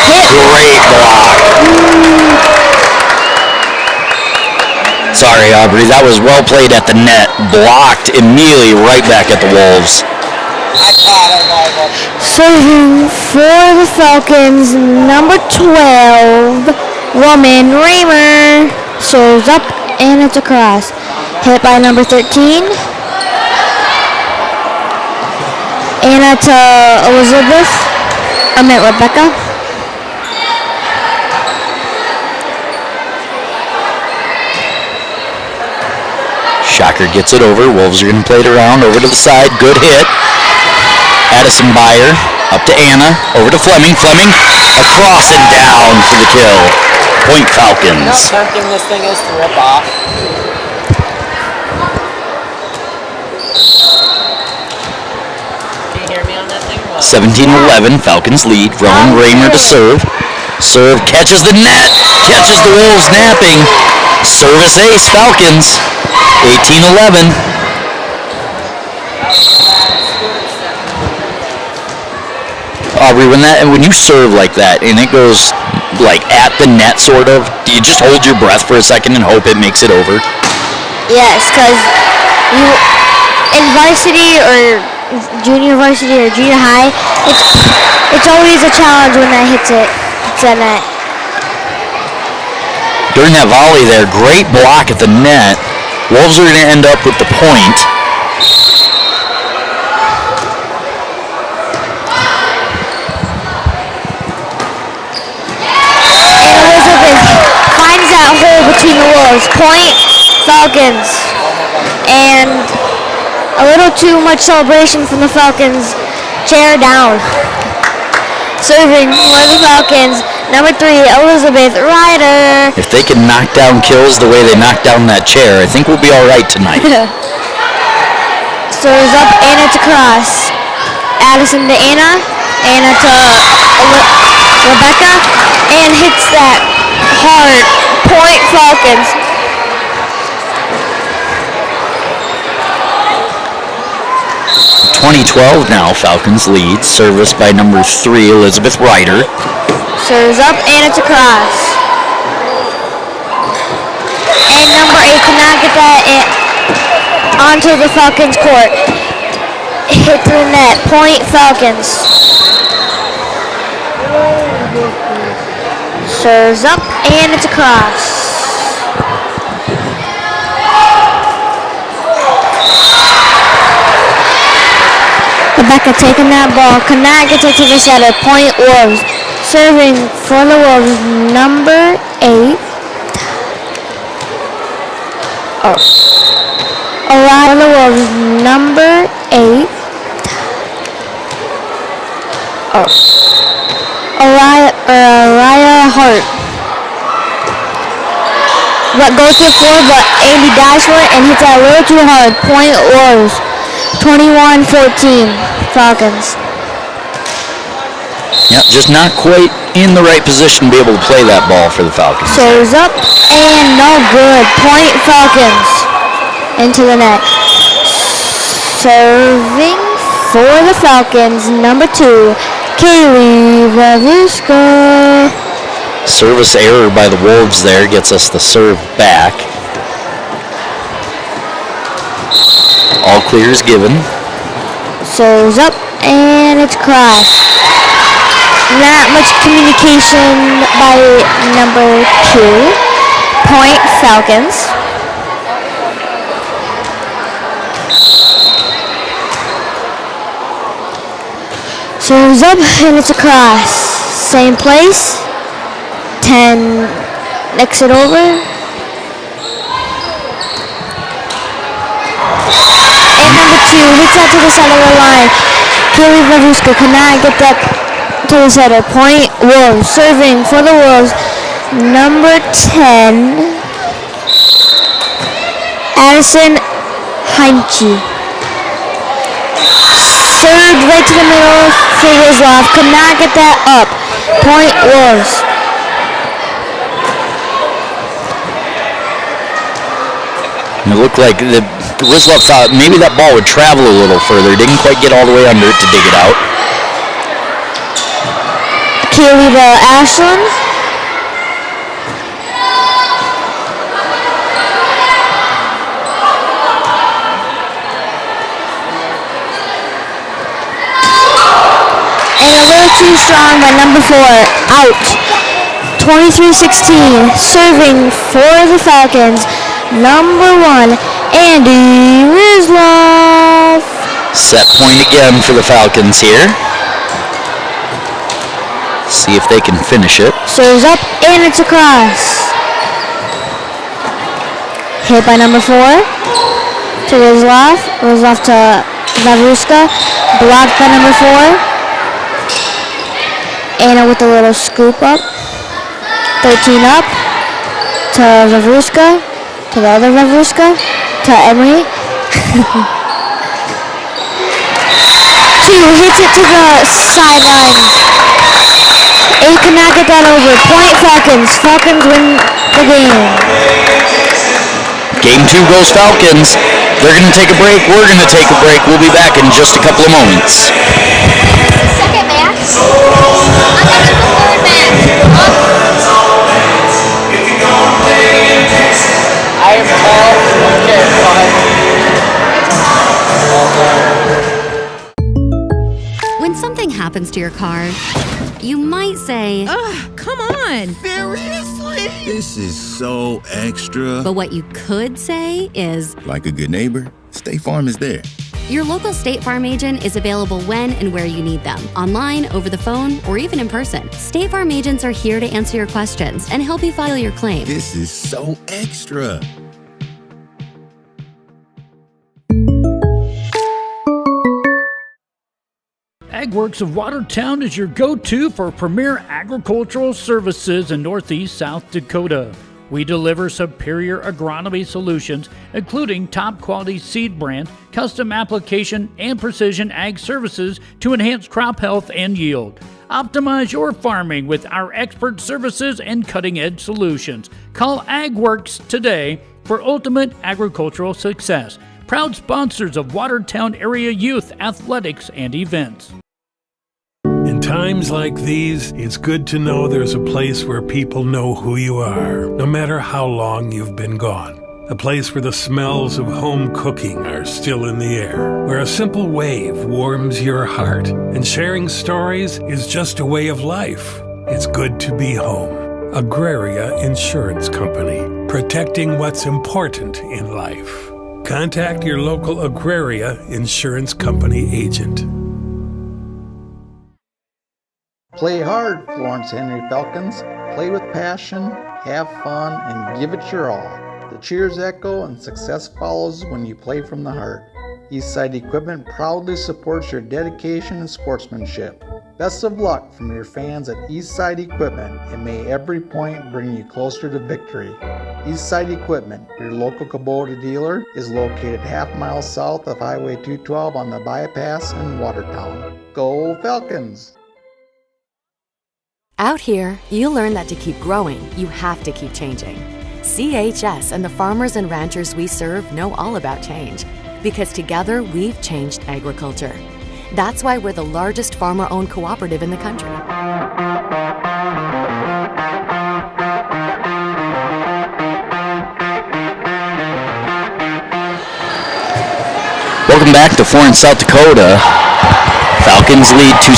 Hit. Great block. Sorry, Aubrey. That was well played at the net. Blocked immediately right back at the Wolves. Serving for the Falcons, number 12, Roman Raymer. Serves up, and it's across. Hit by number 13. Anna to Elizabeth. I meant Rebecca. Shocker gets it over. Wolves are going to play it around. Over to the side. Good hit. Addison Byer up to Anna. Over to Fleming. Fleming across and down for the kill. Point Falcons. You know how tempting this thing is to rip off? Can you hear me on that thing? 17-11. Falcons lead. Rowan Raymer to serve. Serve catches the net. Catches the Wolves napping. Service ace Falcons. 18-11. Aubrey, when you serve like that and it goes like at the net sort of, do you just hold your breath for a second and hope it makes it over? Yes, because you in varsity or junior varsity or junior high, it's always a challenge when that hits it. It's a net. During that volley there, great block at the net. Wolves are going to end up with the point. And Elizabeth finds that hole between the Wolves. Point Falcons. And a little too much celebration from the Falcons. Chair down. Serving for the Falcons. Number 3, Elizabeth Ryder. If they can knock down kills the way they knocked down that chair, I think we'll be all right tonight. Serves up, Anna to cross. Addison to Anna. Anna to Rebecca. And hits that hard. Point Falcons. .2012 now, Falcons lead. Service by number 3, Elizabeth Ryder. Serves up, and it's across. And number 8 cannot get that onto the Falcons' court. Hit to the net. Point Falcons. Serves up, and it's across. Rebecca taking that ball, cannot get it to the setter. Point Wolves. Serving for the Wolves, number 8. Orion for the Wolves, number 8. Araya Hart. What goes to the floor, but Andy dives for it and hits that a little too hard. Point Wolves, 21-14, Falcons. Yeah, just not quite in the right position to be able to play that ball for the Falcons. Serves up and no good. Point Falcons into the net. Serving for the Falcons, number 2, Kaylee Vavuska. Service error by the Wolves there gets us the serve back. All clear is given. Serves up and it's crossed. Not much communication by number 2. Point Falcons. Serves up and it's across. Same place. 10 nicks it over. And number 2 hits that to the side of the line. Kaylee Vavuska cannot get that to the setter. Point Wolves. Serving for the Wolves, number 10, Addison Heinche. Served right to the middle for Rizlov. Could not get that up. Point Wolves. And it looked like Rizlov thought maybe that ball would travel a little further. Didn't quite get all the way under it to dig it out. Kaylee to Ashland. And a little too strong by number 4. Out. 23-16, serving for the Falcons, number 1, Andy Rizloff. Set point again for the Falcons here. See if they can finish it. Serves up, and it's across. Hit by number 4 to Rizloff. Rizloff to Vavruska. Blocked by number 4. Anna with a little scoop up. 13 up to Vavruska. To the other Vavruska. To Emery. 2 hits it to the sidelines. 8 cannot get that over. Point Falcons. Falcons win the game. Game 2 goes Falcons. They're going to take a break. We're going to take a break. We'll be back in just a couple of moments. Second match. I'm going to the third match. I am tall. Okay, When something happens to your car, you might say, ugh, come on. Seriously? This is so extra. but what you could say is, Like a good neighbor, State Farm is there. your local State Farm agent is available when and where you need them, online, over the phone, or even in person. State Farm agents are here to answer your questions and help you file your claim. This is so extra. AgWorks of Watertown is your go-to for premier agricultural services in Northeast South Dakota. We deliver superior agronomy solutions, including top-quality seed brands, custom application, and precision ag services to enhance crop health and yield. Optimize your farming with our expert services and cutting-edge solutions. Call AgWorks today for ultimate agricultural success. Proud sponsors of Watertown area youth athletics and events. In times like these, it's good to know there's a place where people know who you are, no matter how long you've been gone. A place where the smells of home cooking are still in the air, where a simple wave warms your heart, and sharing stories is just a way of life. It's good to be home. Agraria Insurance Company, protecting what's important in life. Contact your local Agraria Insurance Company agent. Play hard, Florence Henry Falcons. Play with passion, have fun, and give it your all. The cheers echo and success follows when you play from the heart. Eastside Equipment proudly supports your dedication and sportsmanship. Best of luck from your fans at Eastside Equipment, and may every point bring you closer to victory. Eastside Equipment, your local Kubota dealer, is located half-mile south of Highway 212 on the bypass in Watertown. Go Falcons! Out here, you learn that to keep growing, you have to keep changing. CHS and the farmers and ranchers we serve know all about change, because together we've changed agriculture. That's why we're the largest farmer-owned cooperative in the country. Welcome back to Florence, South Dakota. Falcons lead 2-0.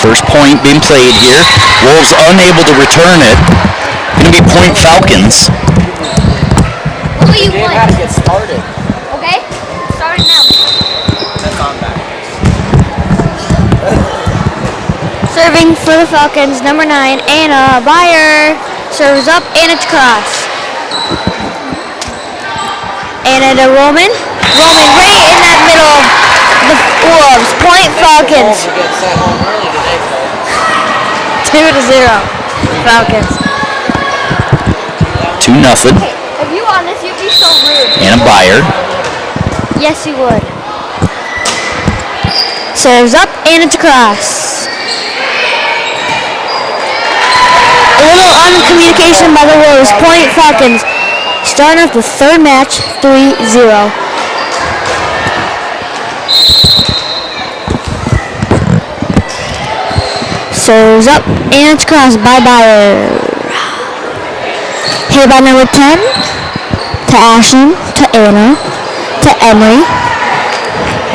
First point being played here. Wolves unable to return it. Going to be point Falcons. What do you Game want? got to get started. Okay? Starting now. That's on back. Serving for the Falcons, number 9, Anna Byer. Serves up, and it's cross. Anna to Roman. Roman right in that middle of the Wolves. Point Falcons. 2-0. Falcons. 2-0. If you on this, you'd be so rude. Anna Byer. Yes, you would. Serves up, and it's across. A little uncommunication by the Wolves. Point Falcons. Starting off the third match, 3-0. Serves up, and it's crossed by Byer. Hit by number 10, to Ashton, to Anna, to Emery,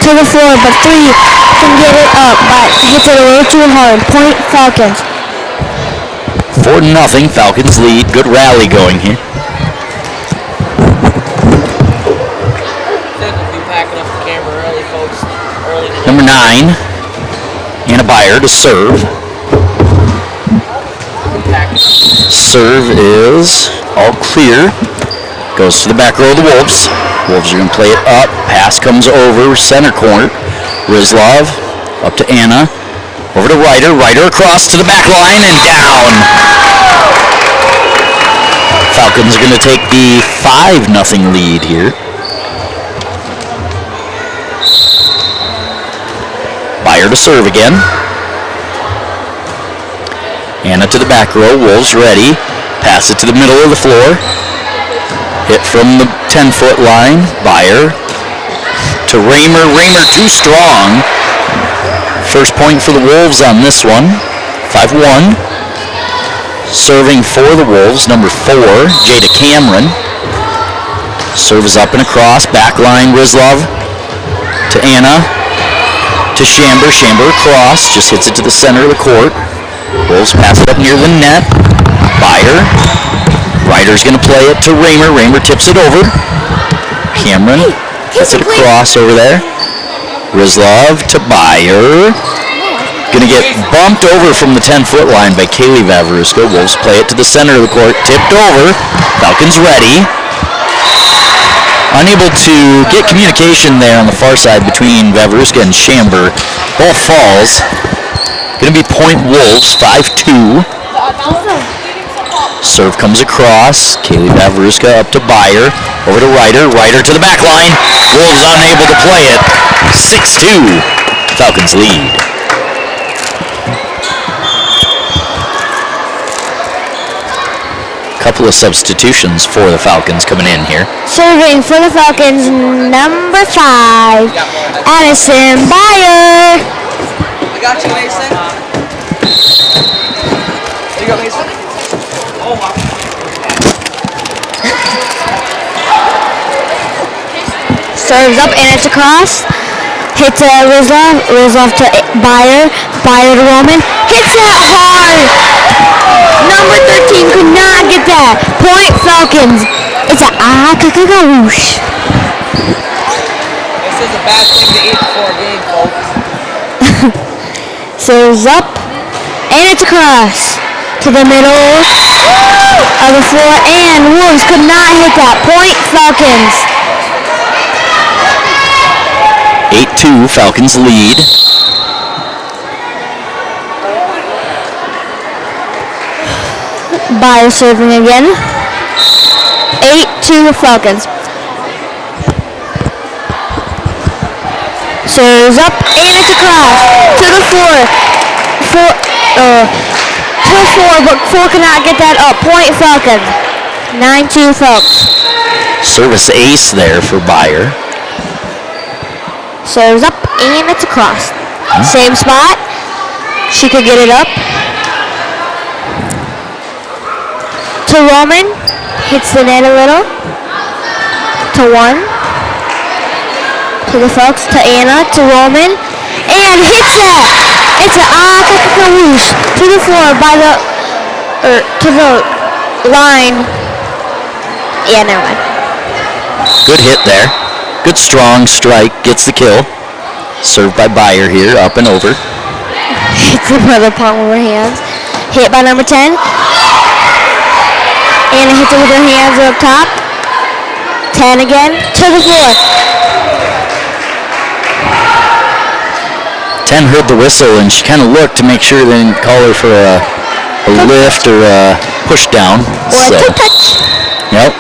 to the floor, but 3 can get it up, but hits it a little too hard. Point Falcons. 4-0, Falcons lead. Good rally going here. Number 9, Anna Byer to serve. Serve is all clear. Goes to the back row of the Wolves. Wolves are going to play it up. Pass comes over center corner. Rizlov up to Anna. Over to Ryder. Ryder across to the back line and down. Falcons are going to take the 5-0 lead here. Byer to serve again. Anna to the back row. Wolves ready. Pass it to the middle of the floor. Hit from the 10-foot line. Byer to Raymer. Raymer too strong. First point for the Wolves on this one. 5-1. Serving for the Wolves, number 4, Jada Cameron. Serve is up and across. Back line, Rizlov to Anna. To Chamber. Chamber across. Just hits it to the center of the court. Wolves pass it up near the net. Byer. Ryder's going to play it to Raymer. Raymer tips it over. Cameron hits it across over there. Rizlov to Byer. Going to get bumped over from the 10-foot line by Kaylee Vavruska. Wolves play it to the center of the court. Tipped over. Falcons ready. Unable to get communication there on the far side between Vavruska and Chamber. Ball falls. Going to be point Wolves, 5-2. Serve comes across. Kaylee Vavruska up to Byer. Over to Ryder. Ryder to the back line. Wolves unable to play it. 6-2. Falcons lead. Couple of substitutions for the Falcons coming in here. Serving for the Falcons, number 5, Addison Byer. I got you, Mason. You got Mason? Oh, wow. Serves up and it's across. Hits Rizlov. Rizlov to Byer. Byer to Roman. Hits it hard. Number 13 could not get that. Point Falcons. It's a whoosh. This is a bad thing to eat before a game, folks. Serves up and it's across to the middle of the floor, and Wolves could not hit that. Point Falcons. 8-2, Falcons lead. Byer serving again. 8-2 Falcons. Serves up and it's across to the floor. To the floor, but 4 cannot get that up. Point Falcons. 9-2 Falcons. Service ace there for Byer. Serves up and it's across. Same spot. She could get it up. To Roman. Hits the net a little. To 1. To the Falcons. To Anna. To Roman. And hits that. It's a whoosh to the floor by the to the line. Yeah, never mind. Good hit there. Good strong strike. Gets the kill. Served by Byer here. Up and over. Hits it by the palm of her hands. Hit by number 10. And hits it with her hands up top. 10 again. To the floor. 10 heard the whistle and she kind of looked to make sure they didn't call her for a lift or a push down. Or a touch. Yep.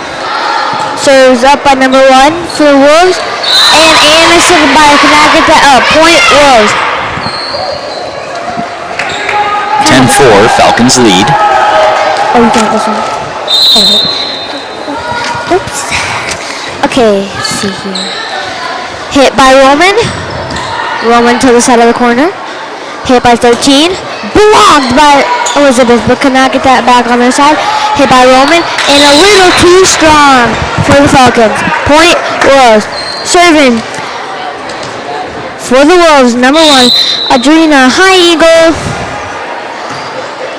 Serves up by number 1 for the Wolves. And Anderson Byer cannot get that up. Point Wolves. 10-4, Falcons lead. Oh, we got this one. Oops. Okay, let's see here. Hit by Roman. Roman to the side of the corner. Hit by 13. Blocked by Elizabeth, but could not get that back on their side. Hit by Roman, and a little too strong for the Falcons. Point Wolves. Serving for the Wolves, number 1, Adrina High Eagle.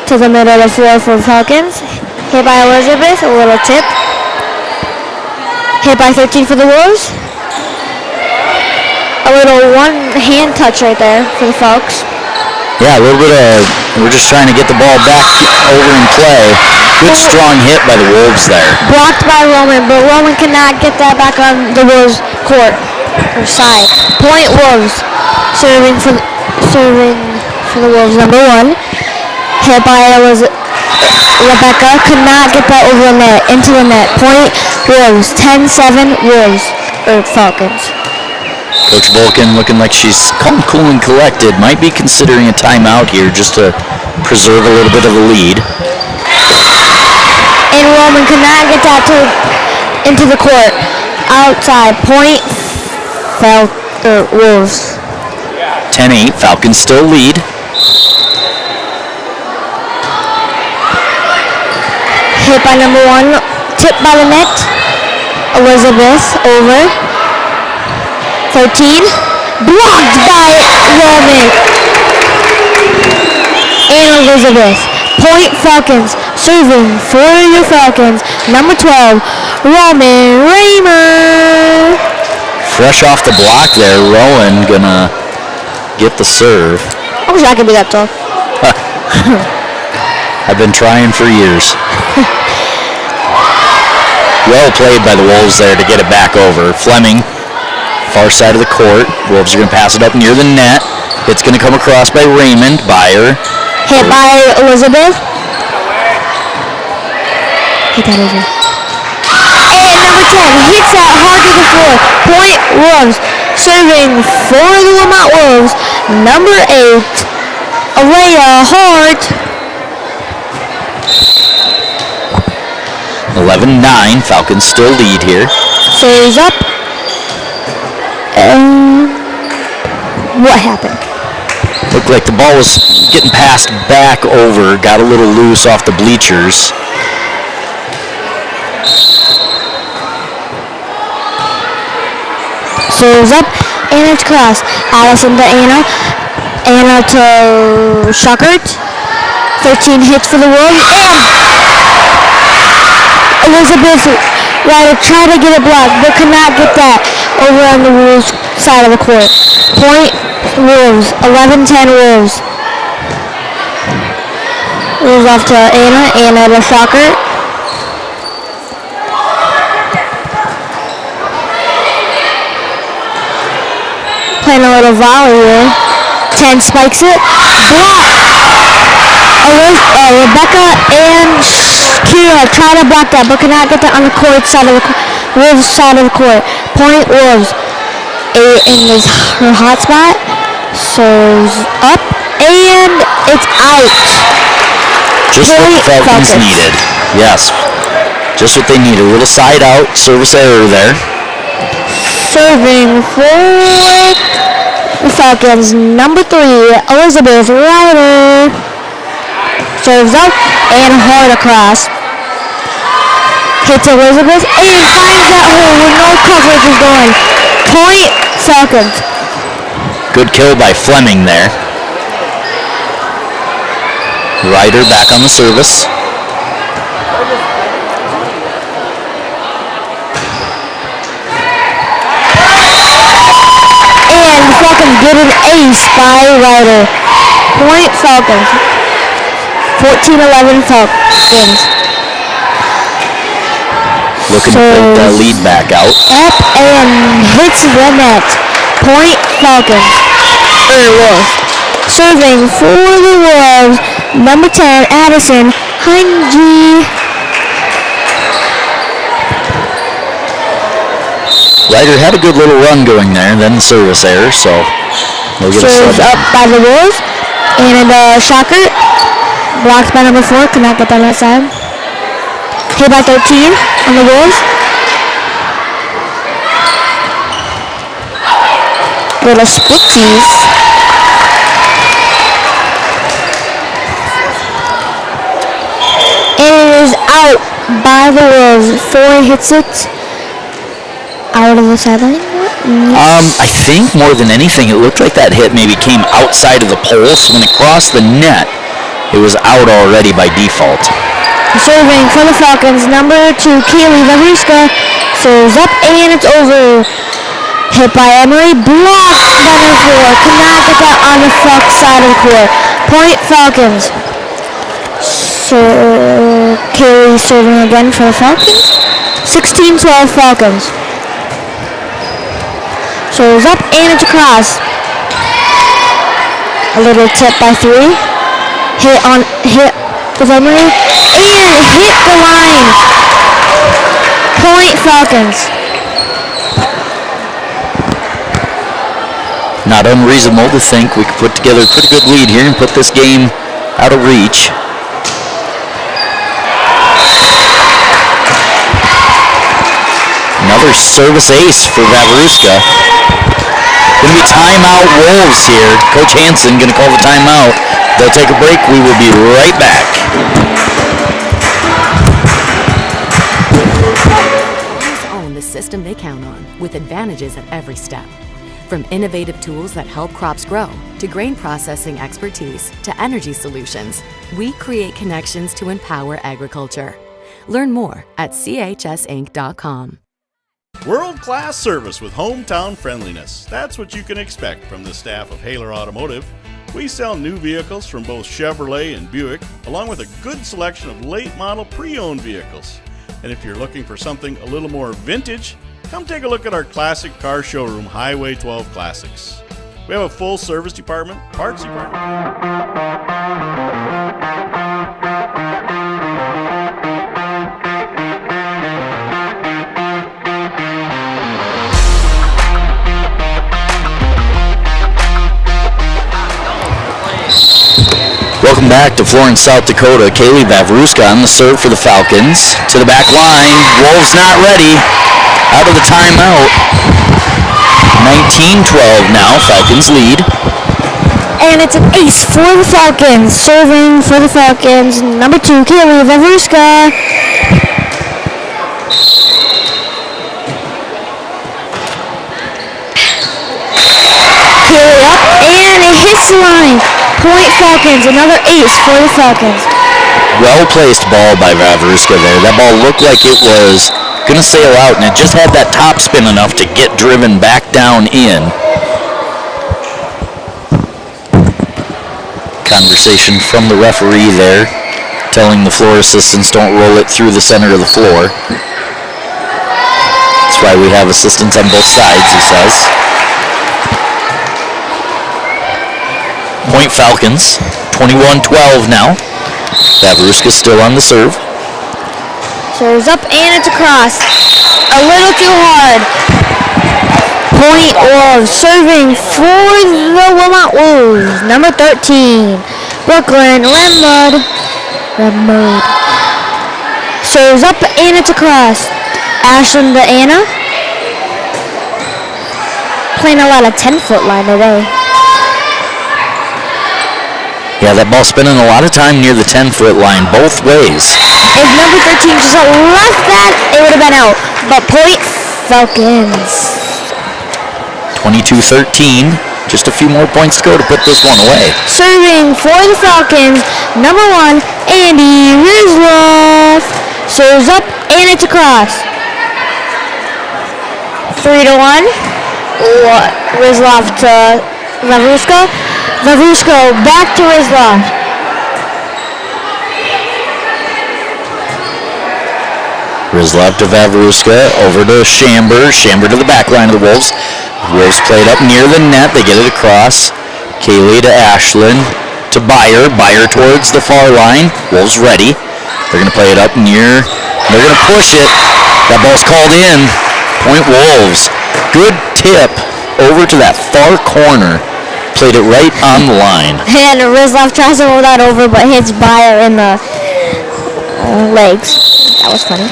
to the middle of the floor for Falcons. Hit by Elizabeth, a little tip. Hit by 13 for the Wolves. A little one-hand touch right there for the Falcons. Yeah, a little bit of, we're just trying to get the ball back over in play. Good strong hit by the Wolves there. Blocked by Roman, but Roman cannot get that back on the Wolves court or side. Point Wolves. Serving for the Wolves, number 1. Hit by Rebecca, could not get that over the net, into the net. Point Wolves, 10-7 Wolves, or Falcons. Coach Volkin looking like she's calm, cool, and collected. Might be considering a timeout here just to preserve a little bit of the lead. And Roman could not get that into the court. Outside, point Wolves. 10-8, Falcons still lead. Hit by number 1, tipped by the net. Elizabeth over. 13, blocked by Roman. And Elizabeth. Point Falcons, serving for your Falcons. Number 12, Roman Raymer. Fresh off the block there, Rowan gonna get the serve. I wish I could be that tall. I've been trying for years. Well played by the Wolves there to get it back over. Fleming, far side of the court. Wolves are going to pass it up near the net. It's going to come across by Raymond. Byer. Hit by Elizabeth. Hit that over. And number 10 hits that hard to the floor. Point Wolves. Serving for the Wilmot Wolves. Number 8, Alea Hart. 11-9. Falcons still lead here. Serves up. What happened? Looked like the ball was getting passed back over. Got a little loose off the bleachers. Serves up, and it's cross. Addison to Anna. Anna to Schuckert. 13 hits for the Wolves. And Elizabeth Ryder tried to get it blocked, but could not get that over on the Wolves side of the court. Point Wolves. 11-10 Wolves. Wolves off to Anna. Anna to Schuckert. Playing a little volley here. 10 spikes it. Block. Rebecca and Kira try to block that, but cannot get that on the court side of the Wolves side of the court. Point Wolves. 8 in her hot spot. Serves up, and it's out. Just what the Falcons needed. Yes. Just what they needed. A little side out, service error there. Serving for the Falcons, number 3, Elizabeth Ryder. Serves up and hard across. Hits Elizabeth and finds that hole where no coverage is going. Point Falcons. Good kill by Fleming there. Ryder back on the service. And the Falcons get an ace by Ryder. Point Falcons. 14-11 Falcons. Looking to put the lead back out. Up and hits the net. Point Falcons. Wolves. Serving for the Wolves, number 10, Addison Heinge. Ryder had a good little run going there, then service error, so we'll get Serves up by the Wolves. And Shocker. Blocked by number 4, could not get that outside. Hit by 13 on the Wolves. Little splitties. And it is out by the Wolves. 4 hits it out of the sideline. I think more than anything, it looked like that hit maybe came outside of the pole, so when it crossed the net, It was out already by default. Serving for the Falcons, number 2, Kaylee Vavruska. Serves up, and it's over. Hit by Emery, blocked by number 4. Cannot get that on the Falcons side of the court. Point Falcons. Kaylee serving again for the Falcons. 16-12 Falcons. Serves up, and it's across. A little tip by 3. Hit with Emery, and hit the line. Point Falcons. Not unreasonable to think we could put together a pretty good lead here and put this game out of reach. Another service ace for Vavruska. Going to be timeout Wolves here. Coach Hansen going to call the timeout. They'll take a break. We will be right back. Own the system they count on, with advantages at every step. From innovative tools that help crops grow, to grain processing expertise, to energy solutions, we create connections to empower agriculture. Learn more at chsinc.com. World-class service with hometown friendliness. That's what you can expect from the staff of Haler Automotive. We sell new vehicles from both Chevrolet and Buick, along with a good selection of late-model pre-owned vehicles. And if you're looking for something a little more vintage, come take a look at our classic car showroom, Highway 12 Classics. We have a full service department, parts department. Welcome back to Florence, South Dakota. Kaylee Vavruska on the serve for the Falcons. To the back line. Wolves not ready. Out of the timeout. 19-12 now. Falcons lead. And it's an ace for the Falcons. Serving for the Falcons, number 2, Kaylee Vavruska. Kaylee up, and it hits the line. Point Falcons, another ace for the Falcons. Well-placed ball by Vavruska there. That ball looked like it was going to sail out, and it just had that top spin enough to get driven back down in. Conversation from the referee there, telling the floor assistants don't roll it through the center of the floor. That's why we have assistants on both sides, he says. Point Falcons, 21-12 now. Vavruska still on the serve. Serves up, and it's across. A little too hard. Point Wolves. Serving for the Wilmot Wolves, number 13, Brooklyn Remode. Serves up, and it's across. Ashlyn to Anna. Playing a lot of 10-foot line today. Yeah, that ball spinning a lot of time near the 10-foot line, both ways. If number 13 just left that, it would have been out. But point Falcons. 22-13. Just a few more points to go to put this one away. Serving for the Falcons, number 1, Andy Rizloff. Serves up, and it's across. 3-1. Rizloff to Vavruska. Vavruska back to Rizloff. Rizloff to Vavruska, over to Chamber. Chamber to the back line of the Wolves. Wolves played up near the net. They get it across. Kaylee to Ashlyn. To Byer. Byer towards the far line. Wolves ready. They're going to play it up near. They're going to push it. That ball's called in. Point Wolves. Good tip over to that far corner. Played it right on the line. And Rizloff tries to roll that over, but hits Byer in the legs. That was funny.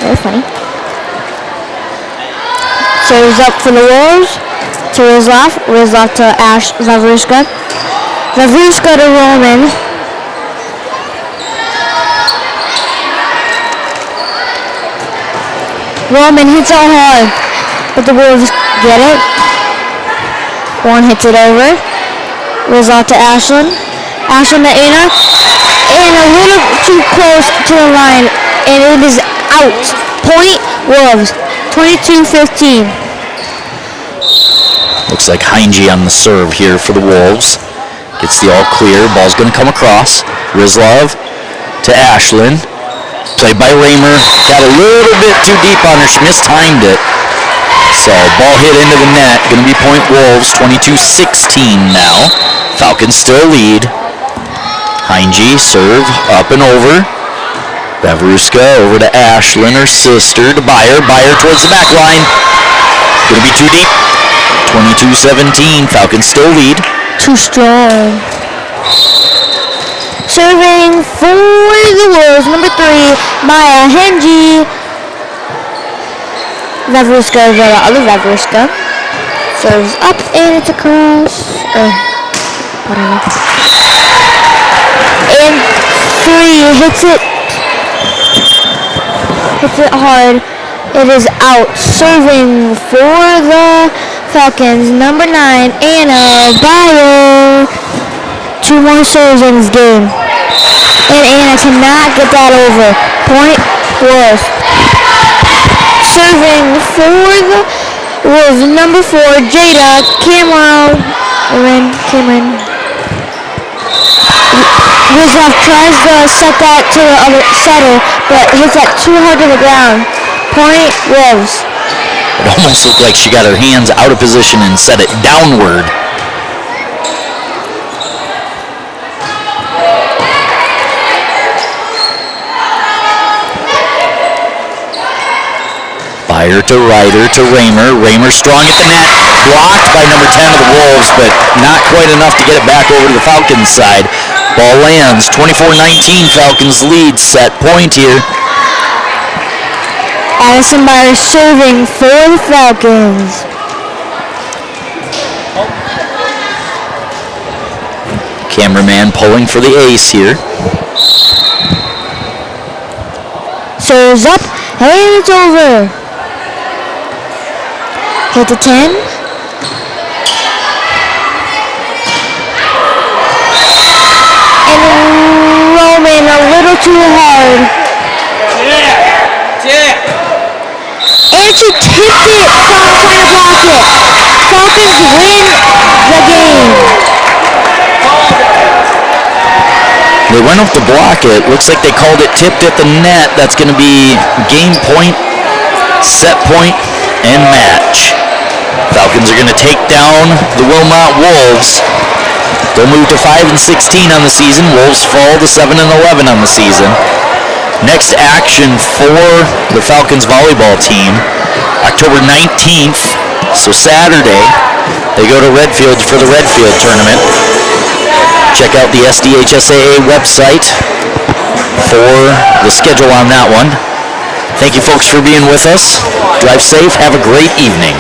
Very funny. Serves up for the Wolves to Rizloff. Rizloff to Vavruska. Vavruska to Roman. Roman hits out hard, but the Wolves get it. One hits it over. Rizloff to Ashlyn. Ashlyn to Anna. and a little too close to the line, and it is out. Point Wolves, 22-15. Looks like Heinge on the serve here for the Wolves. Gets the all clear. Ball's going to come across. Rizlov to Ashlyn. Played by Raymer. Got a little bit too deep on her. She mistimed it. So ball hit into the net. Going to be point Wolves. 22-16 now. Falcons still lead. Heinge serve up and over. Bavruska over to Ashlyn, her sister, to Byer. Byer towards the back line. Going to be too deep. 22-17. Falcons still lead. Too strong. Serving for the Wolves, number 3, Maya Henji. Vavruska, the other Vavruska. Serves up and it's across. Whatever. And 3 hits it. Hits it hard. It is out. Serving for the Falcons, number 9, Anna Byer. 2 more serves in this game. And Anna cannot get that over. Point Wolves. Serving for the Wolves, number 4, Jada Cameron. Rizlov tries to set that to the other setter, but hits that too hard to the ground. Point Wolves. It almost looked like she got her hands out of position and set it downward. Byer to Ryder to Raymer. Raymer strong at the net. Blocked by number 10 of the Wolves, but not quite enough to get it back over to the Falcons side. Ball lands. 24-19. Falcons lead. Set point here. Addison Byer serving for the Falcons. Cameraman pulling for the ace here. Serves up and it's over. Hit the 10. And Roman a little too hard. And she tipped it from trying to block it. Falcons win the game. They went up to block it. Looks like they called it tipped at the net. That's going to be game point, set point, and match. Falcons are going to take down the Wilmot Wolves. They'll move to 5-16 on the season. Wolves fall to 7-11 on the season. Next action for the Falcons volleyball team, October 19th, so Saturday, they go to Redfield for the Redfield tournament. Check out the SDHSAA website for the schedule on that one. Thank you folks for being with us. Drive safe. Have a great evening.